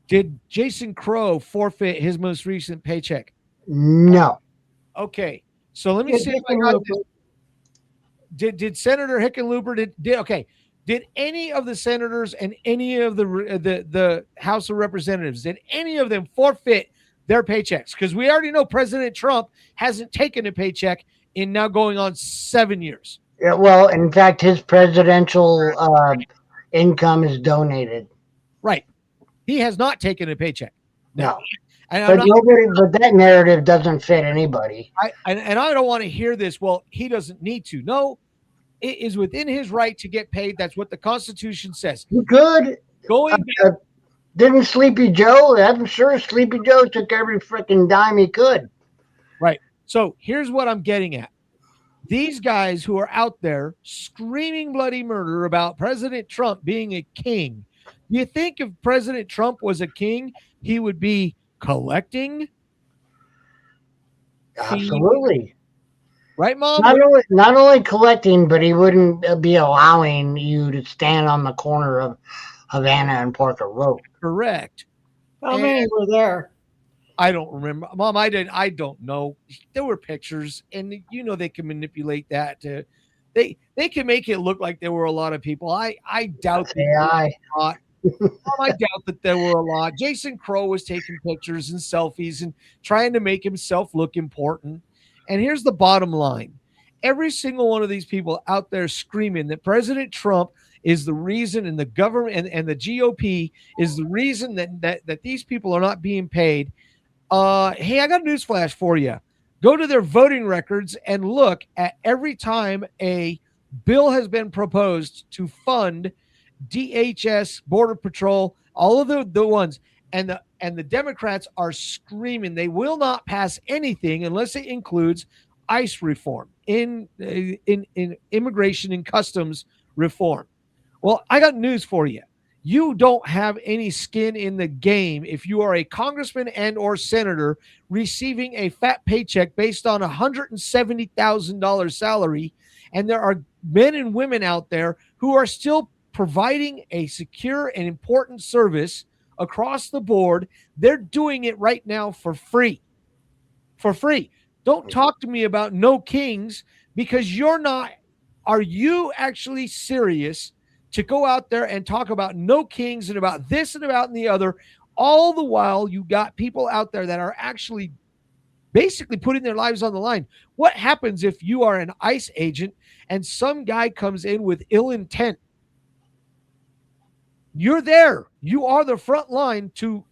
Did Jason Crow forfeit his most recent paycheck? No. Okay, so let me see if I got this. Did Senator Hickenlooper did any of the senators and any of the House of Representatives, did any of them forfeit their paychecks? Because we already know President Trump hasn't taken a paycheck in now going on 7 years. Yeah, well, in fact, his presidential income is donated. Right. He has not taken a paycheck. No. But that narrative doesn't fit anybody. I don't want to hear this. Well, he doesn't need to. No, it is within his right to get paid. That's what the Constitution says. You could. Didn't Sleepy Joe? I'm sure Sleepy Joe took every freaking dime he could. Right. So here's what I'm getting at. These guys who are out there screaming bloody murder about President Trump being a king. Do you think if President Trump was a king, he would be collecting? Absolutely. Right, Mom? Not only collecting, but he wouldn't be allowing you to stand on the corner of Havana and Parker Road. Correct. How many were there? I don't remember, Mom. I don't know. There were pictures, and they can manipulate that. They can make it look like there were a lot of people. I doubt that. Mom, I doubt that there were a lot. Jason Crow was taking pictures and selfies and trying to make himself look important. And here's the bottom line: every single one of these people out there screaming that President Trump is the reason, and the government and the GOP is the reason that these people are not being paid. Hey, I got a newsflash for you. Go to their voting records and look at every time a bill has been proposed to fund DHS, Border Patrol, all of the ones, and the Democrats are screaming they will not pass anything unless it includes ICE reform, in immigration and customs reform. Well, I got news for you. You don't have any skin in the game if you are a congressman and or senator receiving a fat paycheck based on $170,000 salary, and there are men and women out there who are still providing a secure and important service across the board. They're doing it right now for free. For free. Don't talk to me about no kings, because you're not. Are you actually serious to go out there and talk about no kings and about this and about the other? All the while you got people out there that are actually basically putting their lives on the line. What happens if you are an ICE agent and some guy comes in with ill intent? You're there. You are the front line to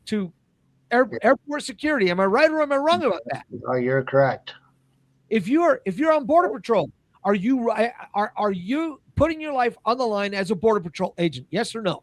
airport security. Am I right or am I wrong about that? Oh, you're correct. If you're on Border Patrol, are you putting your life on the line as a Border Patrol agent? Yes or no?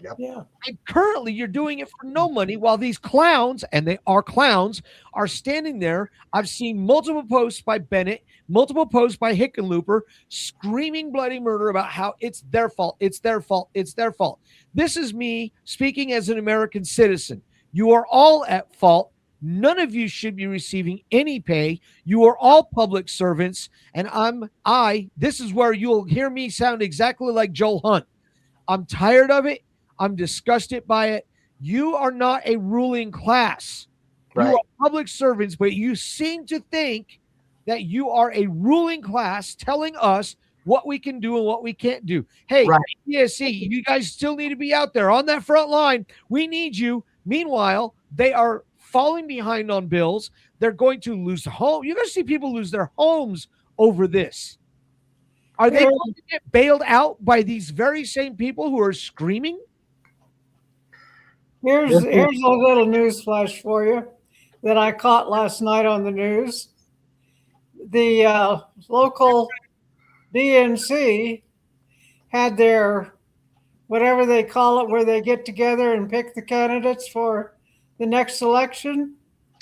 Yep. Yeah. And currently you're doing it for no money while these clowns, and they are clowns, are standing there. I've seen multiple posts by Bennett, multiple posts by Hickenlooper, screaming bloody murder about how it's their fault, it's their fault, it's their fault. This is me speaking as an American citizen. You are all at fault. None of you should be receiving any pay. You are all public servants, and this is where you'll hear me sound exactly like Joel Hunt. I'm tired of it. I'm disgusted by it. You are not a ruling class. Right. You are public servants, but you seem to think that you are a ruling class telling us what we can do and what we can't do. Hey, Right. PSC, you guys still need to be out there on that front line. We need you. Meanwhile, they are falling behind on bills. They're going to lose home. You're going to see people lose their homes over this. Are they going to get bailed out by these very same people who are screaming? Here's a little news flash for you that I caught last night on the news. The local DNC had their, whatever they call it, where they get together and pick the candidates for the next election.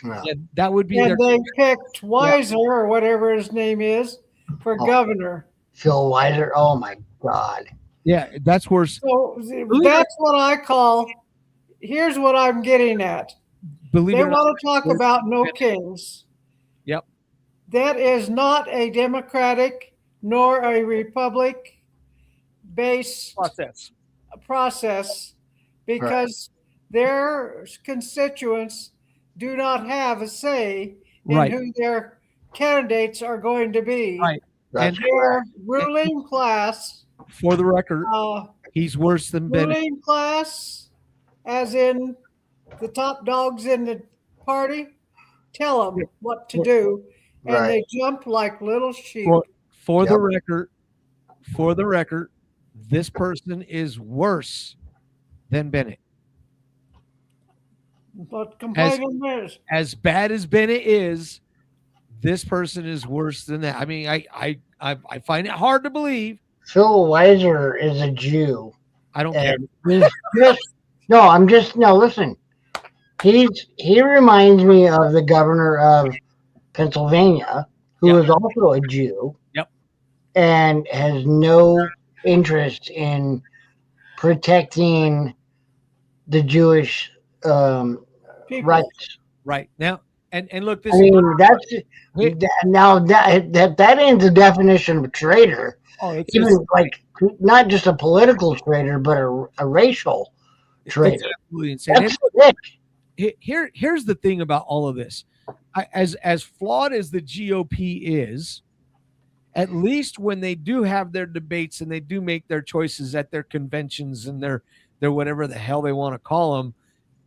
Yeah, that would be. And they picked Weiser, or whatever his name is, for governor. Phil Weiser. Oh my God. Yeah, that's worse. So that's what I call. Here's what I'm getting at. They want to talk about no kings. Yep. That is not a democratic nor a republic-based process, because their constituents do not have a say in who their candidates are going to be. Right. And their ruling class. For the record, he's worse than Bennett. Ruling class, as in the top dogs in the party, tell them what to do, and they jump like little sheep. For the record, this person is worse than Bennett. But complaining is as bad as Bennett is. This person is worse than that. I mean, I find it hard to believe. Phil Weiser is a Jew. I don't care. Listen. He reminds me of the governor of Pennsylvania, who Yep. is also a Jew. Yep. And has no interest in protecting the Jewish People. rights. Right now, and look, this I mean, now that ain't the definition of a traitor. it's Even just, like not just a political traitor, but a racial it's traitor. absolutely insane. That's And sick. here's the thing about all of this. As flawed as the GOP is, at least when they do have their debates and they do make their choices at their conventions and their whatever the hell they want to call them,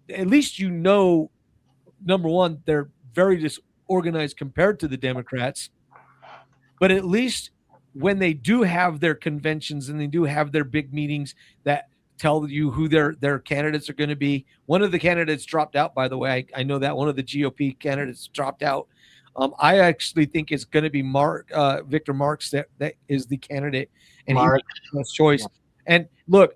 at least number one, they're very disorganized compared to the Democrats. But at least when they do have their conventions and they do have their big meetings that tell you who their candidates are going to be. One of the candidates dropped out, by the way. I know that one of the GOP candidates dropped out. I actually think it's going to be Victor Marx that is the candidate, and he's the choice. Yeah. And look,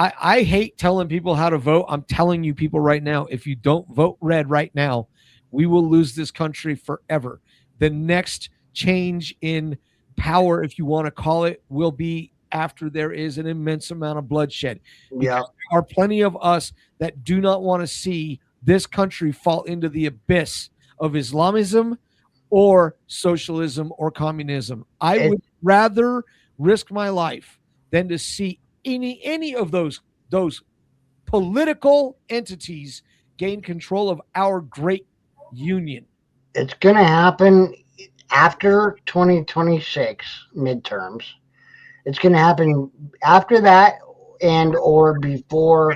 I hate telling people how to vote. I'm telling you people right now, if you don't vote red right now, we will lose this country forever. The next change in power, if you want to call it, will be after there is an immense amount of bloodshed. Yeah. There are plenty of us that do not want to see this country fall into the abyss of Islamism or socialism or communism. I would rather risk my life than to see any of those political entities gain control of our great union. It's going to happen after 2026 midterms. It's going to happen after that and or before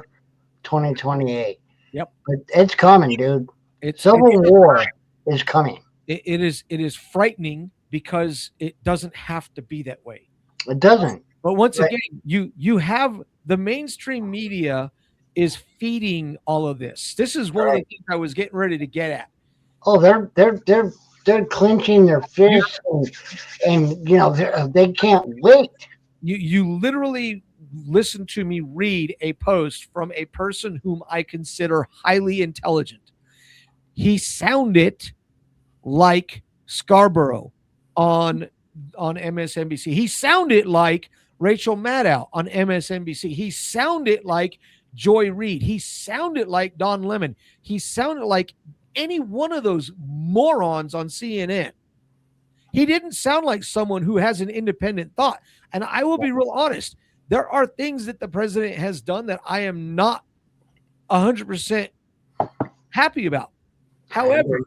2028. Yep. But it's coming, dude. Civil war is coming. It is frightening because it doesn't have to be that way. It doesn't. But once again, you have the mainstream media is feeding all of this. This is one of the things I was getting ready to get at. Oh, they're clenching their fists and you know they can't wait. You literally listen to me read a post from a person whom I consider highly intelligent. He sounded like Scarborough on MSNBC. He sounded like Rachel Maddow on MSNBC. He sounded like Joy Reid. He sounded like Don Lemon. He sounded like any one of those morons on CNN. He didn't sound like someone who has an independent thought. And I will be real honest. There are things that the president has done that I am not 100% happy about. However,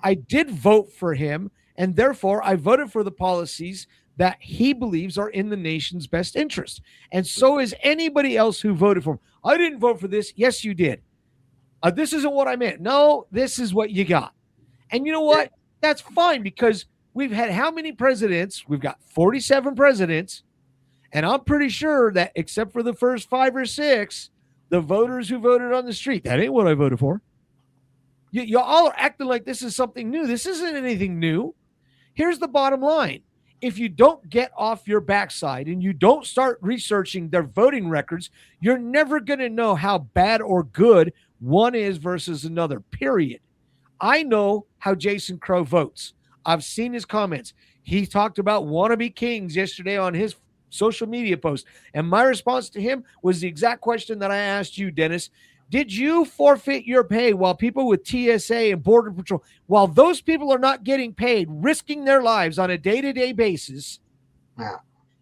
I did vote for him, and therefore I voted for the policies that he believes are in the nation's best interest. And so is anybody else who voted for him. I didn't vote for this. Yes, you did. This isn't what I meant. No, this is what you got. And you know what? That's fine because we've had how many presidents? We've got 47 presidents. And I'm pretty sure that except for the first 5 or 6, the voters who voted on the street, that ain't what I voted for. You all are acting like this is something new. This isn't anything new. Here's the bottom line. If you don't get off your backside and you don't start researching their voting records, you're never going to know how bad or good one is versus another, period. I know how Jason Crow votes. I've seen his comments. He talked about wannabe kings yesterday on his social media post. And my response to him was the exact question that I asked you, Dennis. Did you forfeit your pay while people with TSA and Border Patrol, while those people are not getting paid, risking their lives on a day-to-day basis,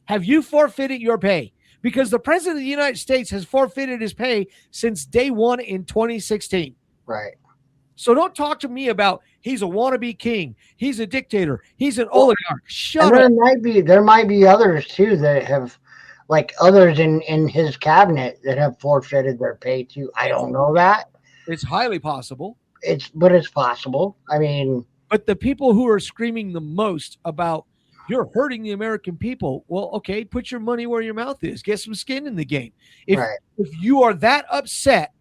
have you forfeited your pay? Because the president of the United States has forfeited his pay since day one in 2016. Right. So don't talk to me about he's a wannabe king. He's a dictator. He's an oligarch. Shut up. There might be others too that have, like others in his cabinet that have forfeited their pay too. I don't know that. It's highly possible. But it's possible. I mean, but the people who are screaming the most about you're hurting the American people. Well, okay, put your money where your mouth is. Get some skin in the game. If you are that upset,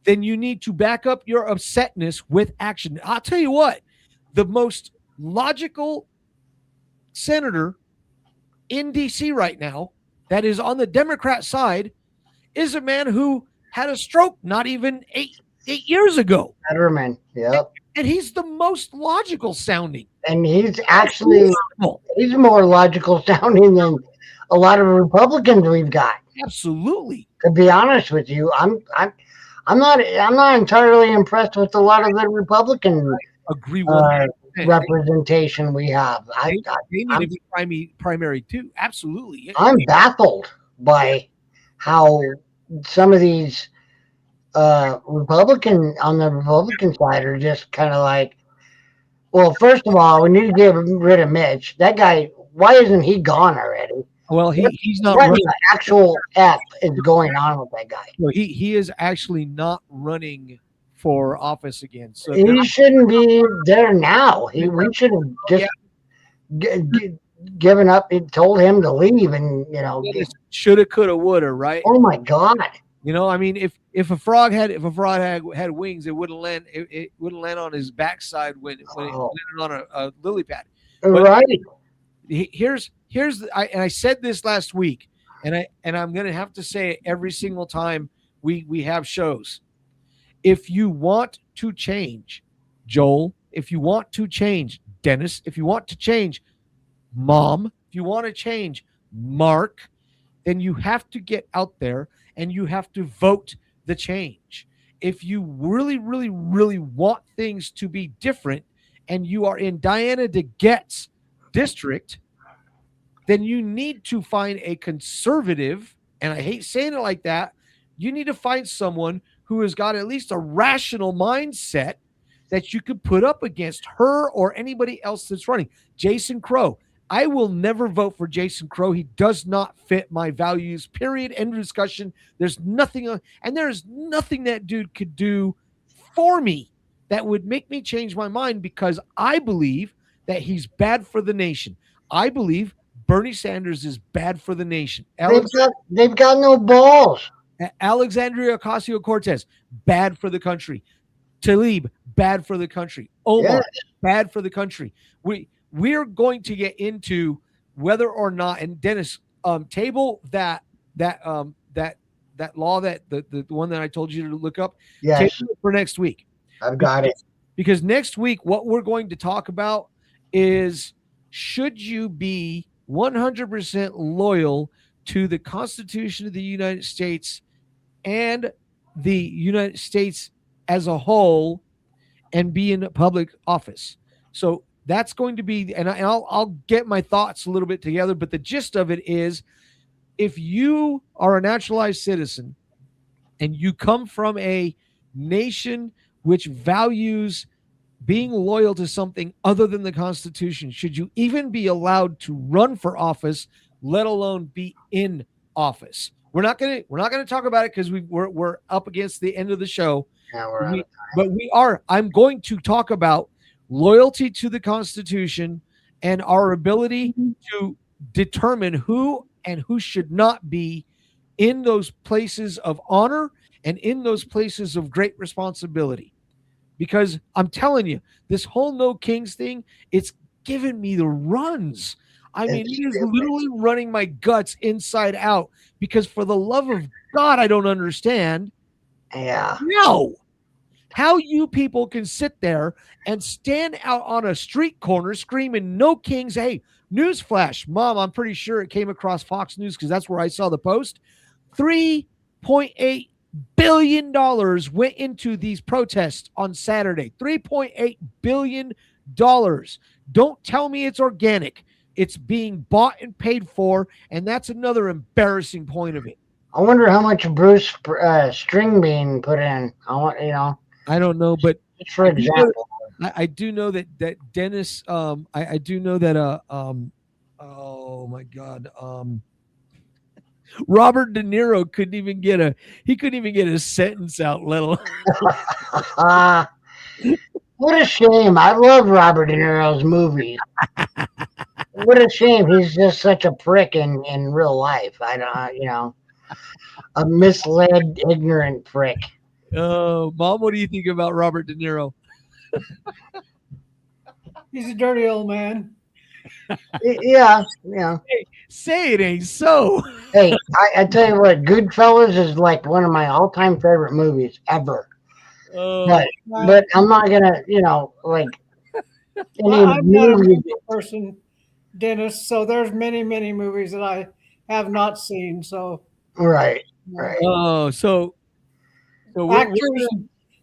then you need to back up your upsetness with action. I'll tell you what, the most logical senator in D.C. right now that is on the Democrat side is a man who had a stroke not even eight years ago. Fetterman, yep. And he's the most logical sounding. And he's more logical sounding than a lot of Republicans we've got. Absolutely. To be honest with you, I'm not entirely impressed with a lot of the Republican agree representation we have. They need to be primary too. Absolutely. Yeah. I'm baffled by how some of these Republican on the Republican side are just kind of like, well, first of all, we need to get rid of Mitch. That guy, why isn't he gone already? Well, he's not. What the actual F is going on with that guy? Well, he is actually not running for office again. So he shouldn't be there now. We should have just given up. It told him to leave, and shoulda, coulda, woulda, right? Oh my God! I mean, if a frog had wings, it wouldn't land. It wouldn't land on his backside when it landed on a lily pad. But right. I said this last week, and I'm gonna have to say it every single time we have shows. If you want to change, Joel, if you want to change, Dennis, if you want to change, Mom, if you want to change, Mark, then you have to get out there and you have to vote the change. If you really, really, really want things to be different and you are in Diana DeGette's district, then you need to find a conservative, and I hate saying it like that, you need to find someone who has got at least a rational mindset that you could put up against her or anybody else that's running. Jason Crow. I will never vote for Jason Crow. He does not fit my values, period. End of discussion. There's nothing, and there's nothing that dude could do for me that would make me change my mind, because I believe that he's bad for the nation. I believe Bernie Sanders is bad for the nation. They've got no balls. Alexandria Ocasio-Cortez, bad for the country. Tlaib, bad for the country. Omar, bad for the country. We're going to get into whether or not, and Dennis, table that law, that the one that I told you to look up. Yes. Table it for next week. I've got it. Because next week, what we're going to talk about is, should you be 100% loyal to the Constitution of the United States and the United States as a whole and be in public office? So that's going to be, and I'll get my thoughts a little bit together, but the gist of it is, if you are a naturalized citizen and you come from a nation which values being loyal to something other than the Constitution, should you even be allowed to run for office, let alone be in office? We're not gonna talk about it because we're up against the end of the show. Yeah, but we are. I'm going to talk about loyalty to the Constitution and our ability to determine who and who should not be in those places of honor and in those places of great responsibility. Because I'm telling you, this whole no kings thing, it's given me the runs. I mean, it is literally running my guts inside out, because for the love of God, I don't understand. Yeah. No. How you people can sit there and stand out on a street corner screaming no kings. Hey, newsflash, Mom, I'm pretty sure it came across Fox News because that's where I saw the post. $3.8 billion went into these protests on Saturday. $3.8 billion. Don't tell me it's organic. It's being bought and paid for, and that's another embarrassing point of it. I wonder how much Bruce Stringbean put in. I don't know, but just for example, I do know that Dennis. I do know that. Oh my God. Robert De Niro couldn't even get a sentence out, let alone. What a shame. I love Robert De Niro's movies. What a shame. He's just such a prick in real life. I don't, a misled, ignorant prick. Oh, Mom, what do you think about Robert De Niro? He's a dirty old man. Yeah. Hey, say it ain't so. Hey, I tell you what, Goodfellas is like one of my all-time favorite movies ever. but I'm not gonna, like any I'm not a movie. movie person, Dennis. So there's many, many movies that I have not seen. So Right. Oh, so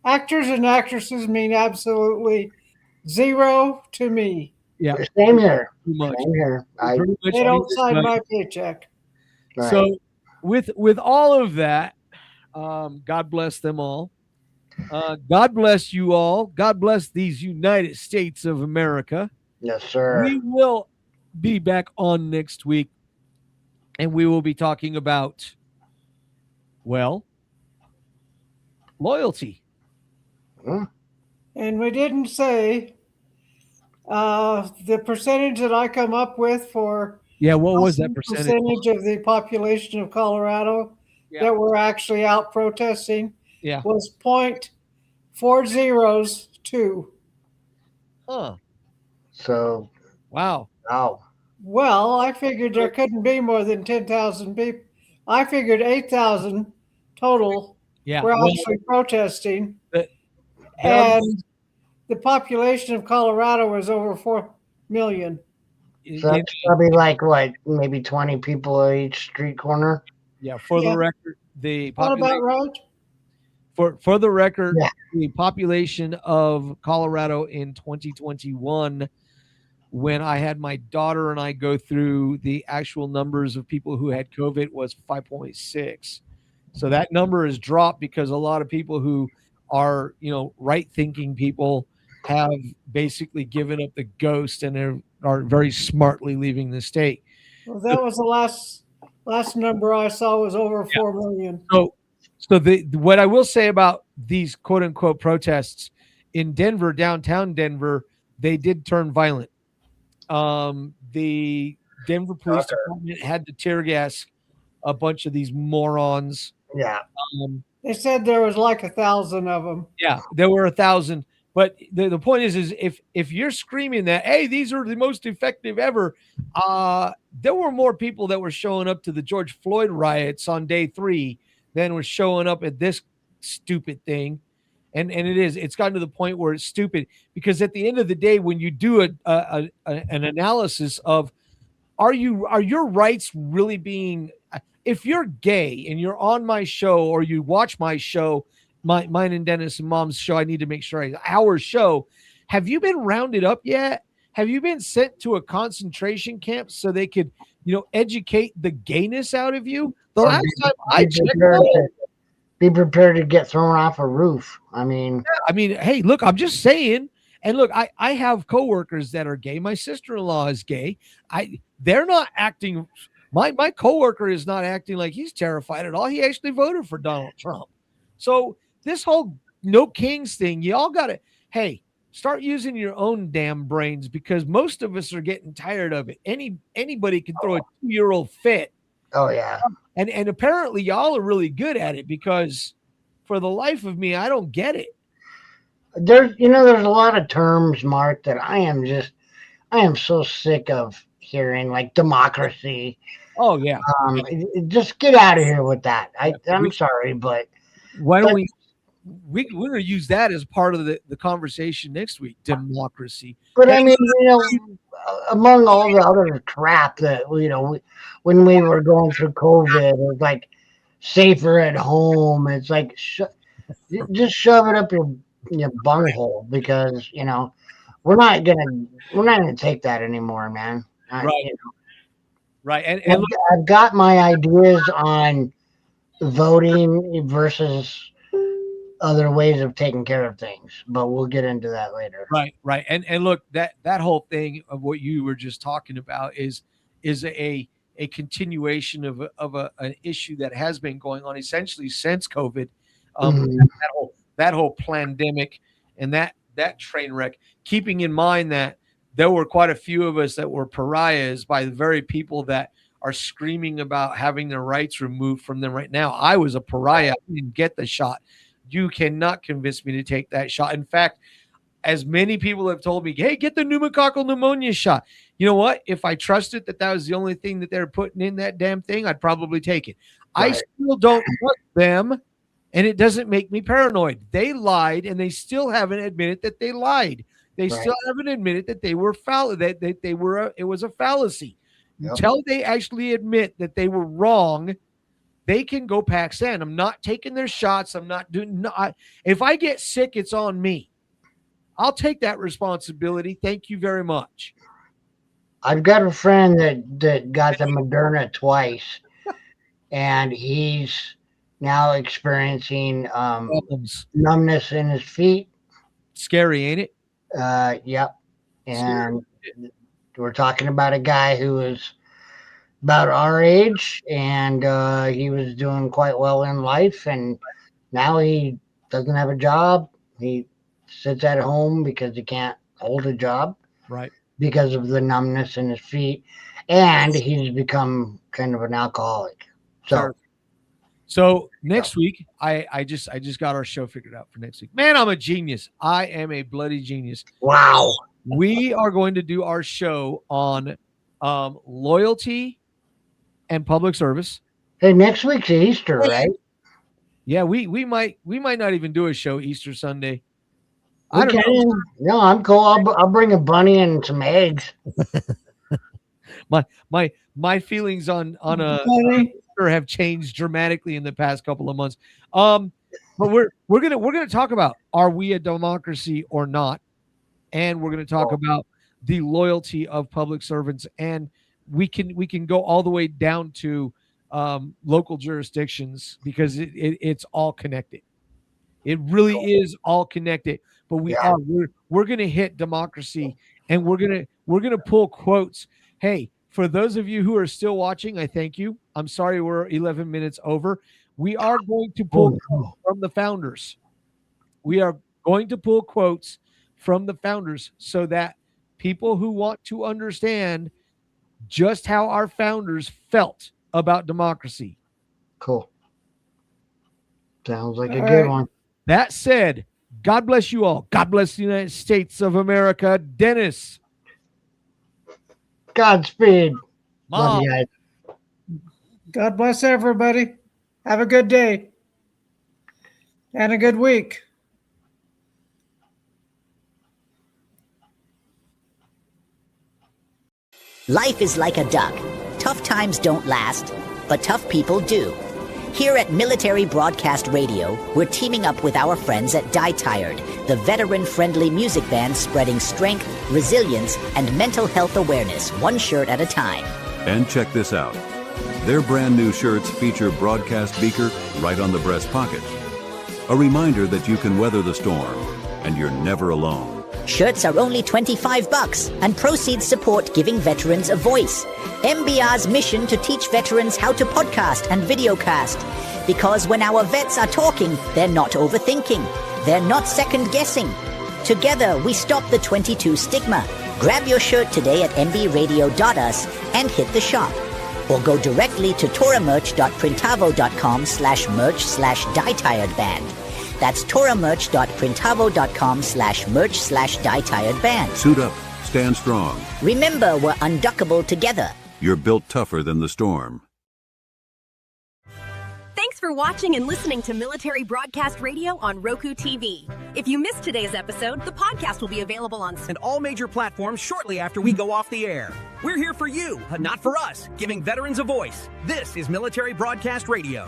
actors and actresses mean absolutely zero to me. Yeah, Same here. Too much. Same here. They don't sign my paycheck. Right. So with all of that, God bless them all. God bless you all. God bless these United States of America. Yes, sir. We will be back on next week, and we will be talking about, well, loyalty. And we didn't say the percentage that I come up with for what was that percentage? of the population of Colorado that were actually out protesting was 0.402. Huh. So wow. Well, I figured there couldn't be more than 10,000 people. I figured 8,000 total were actually protesting. And the population of Colorado was over 4 million. So that's probably like what, maybe 20 people at each street corner. Yeah, for the record, the What population. about right? For the record, the population of Colorado in 2021, when I had my daughter and I go through the actual numbers of people who had COVID, was 5.6. So that number has dropped because a lot of people who are, right-thinking people have basically given up the ghost and are very smartly leaving the state. Well, that was the last number I saw was over 4 million. So what I will say about these quote unquote protests in Denver, downtown Denver, they did turn violent. The Denver Police Department had to tear gas a bunch of these morons. Yeah. They said there was like 1,000 of them. Yeah, there were 1,000. But the point is if you're screaming that, hey, these are the most effective ever, there were more people that were showing up to the George Floyd riots on day 3 than were showing up at this stupid thing. And it's gotten to the point where it's stupid because at the end of the day, when you do an analysis of are your rights really being, if you're gay and you're on my show or you watch my show, mine and Dennis and Mom's show, I need to make sure our show, have you been rounded up yet? Have you been sent to a concentration camp so they could, educate the gayness out of you? The last time I checked, be prepared to get thrown off a roof. I mean, hey, look, I'm just saying. And look, I have coworkers that are gay. My sister-in-law is gay. They're not acting. My coworker is not acting like he's terrified at all. He actually voted for Donald Trump. So this whole no kings thing, you all got to, hey, start using your own damn brains because most of us are getting tired of it. Anybody can throw a 2-year-old fit. Oh yeah. And apparently y'all are really good at it because for the life of me, I don't get it. There's a lot of terms, Mark, that I am so sick of hearing, like democracy. Oh yeah. Just get out of here with that. I'm sorry, but why don't we're going to use that as part of the conversation next week, democracy. But I mean, among all the other crap that, when we were going through COVID, it was like safer at home. It's like, just shove it up your bunghole because, we're not going to take that anymore, man. Right. Right. And I've got my ideas on voting versus other ways of taking care of things, but we'll get into that later. Right. And look, that whole thing of what you were just talking about is a continuation of an issue that has been going on essentially since COVID. That whole pandemic and that train wreck, keeping in mind that there were quite a few of us that were pariahs by the very people that are screaming about having their rights removed from them right now. I was a pariah. I didn't get the shot. You cannot convince me to take that shot. In fact, as many people have told me, hey, get the pneumococcal pneumonia shot. You know what? If I trusted that was the only thing that they're putting in that damn thing, I'd probably take it. Right. I still don't trust them And it doesn't make me paranoid. They lied, and they still haven't admitted that they lied. They still haven't admitted that they were it was a fallacy. Until they actually admit that they were wrong, they can go Pakistan. I'm not taking their shots. I'm not doing. If I get sick, it's on me. I'll take that responsibility. Thank you very much. I've got a friend that got the Moderna twice, and he's now experiencing numbness in his feet. Scary, ain't it? Yep. And we're talking about a guy who was about our age, and he was doing quite well in life, and now he doesn't have a job. He sits at home because he can't hold a job. Right. Because of the numbness in his feet, and he's become kind of an alcoholic. So next week, I just got our show figured out for next week. Man, I'm a genius. I am a bloody genius. Wow. We are going to do our show on loyalty and public service. Hey, next week's Easter, right? Yeah, we might not even do a show Easter Sunday. I don't know. No, I'm cool. I'll bring a bunny and some eggs. my feelings on a have changed dramatically in the past couple of months. But we're gonna talk about, are we a democracy or not, and we're gonna talk about the loyalty of public servants, and we can go all the way down to local jurisdictions, because it's all connected. It really is all connected. But we're gonna hit democracy, and we're gonna pull quotes. Hey, for those of you who are still watching, I thank you. I'm sorry we're 11 minutes over. We are going to pull quotes from the founders. We are going to pull quotes from the founders so that people who want to understand just how our founders felt about democracy. Cool. Sounds like a good one. That said, God bless you all. God bless the United States of America. Dennis. Godspeed. Mom. God bless everybody. Have a good day and a good week. Life is like a duck. Tough times don't last, but tough people do. Here at Military Broadcast Radio, we're teaming up with our friends at Die Tired, the veteran-friendly music band spreading strength, resilience, and mental health awareness, one shirt at a time. And check this out. Their brand new shirts feature broadcast beaker right on the breast pocket. A reminder that you can weather the storm, and you're never alone. Shirts are only $25, and proceeds support giving veterans a voice. MBR's mission to teach veterans how to podcast and videocast. Because when our vets are talking, they're not overthinking. They're not second-guessing. Together, we stop the 22 stigma. Grab your shirt today at mbradio.us and hit the shop. Or go directly to toramerch.printavo.com/merch/dietiredband. That's toramerch.printavo.com/merch/dietiredband. Suit up. Stand strong. Remember, we're unduckable together. You're built tougher than the storm. Thanks for watching and listening to Military Broadcast Radio on Roku TV. If you missed today's episode, the podcast will be available on and all major platforms shortly after we go off the air. We're here for you, not for us, giving veterans a voice. This is Military Broadcast Radio.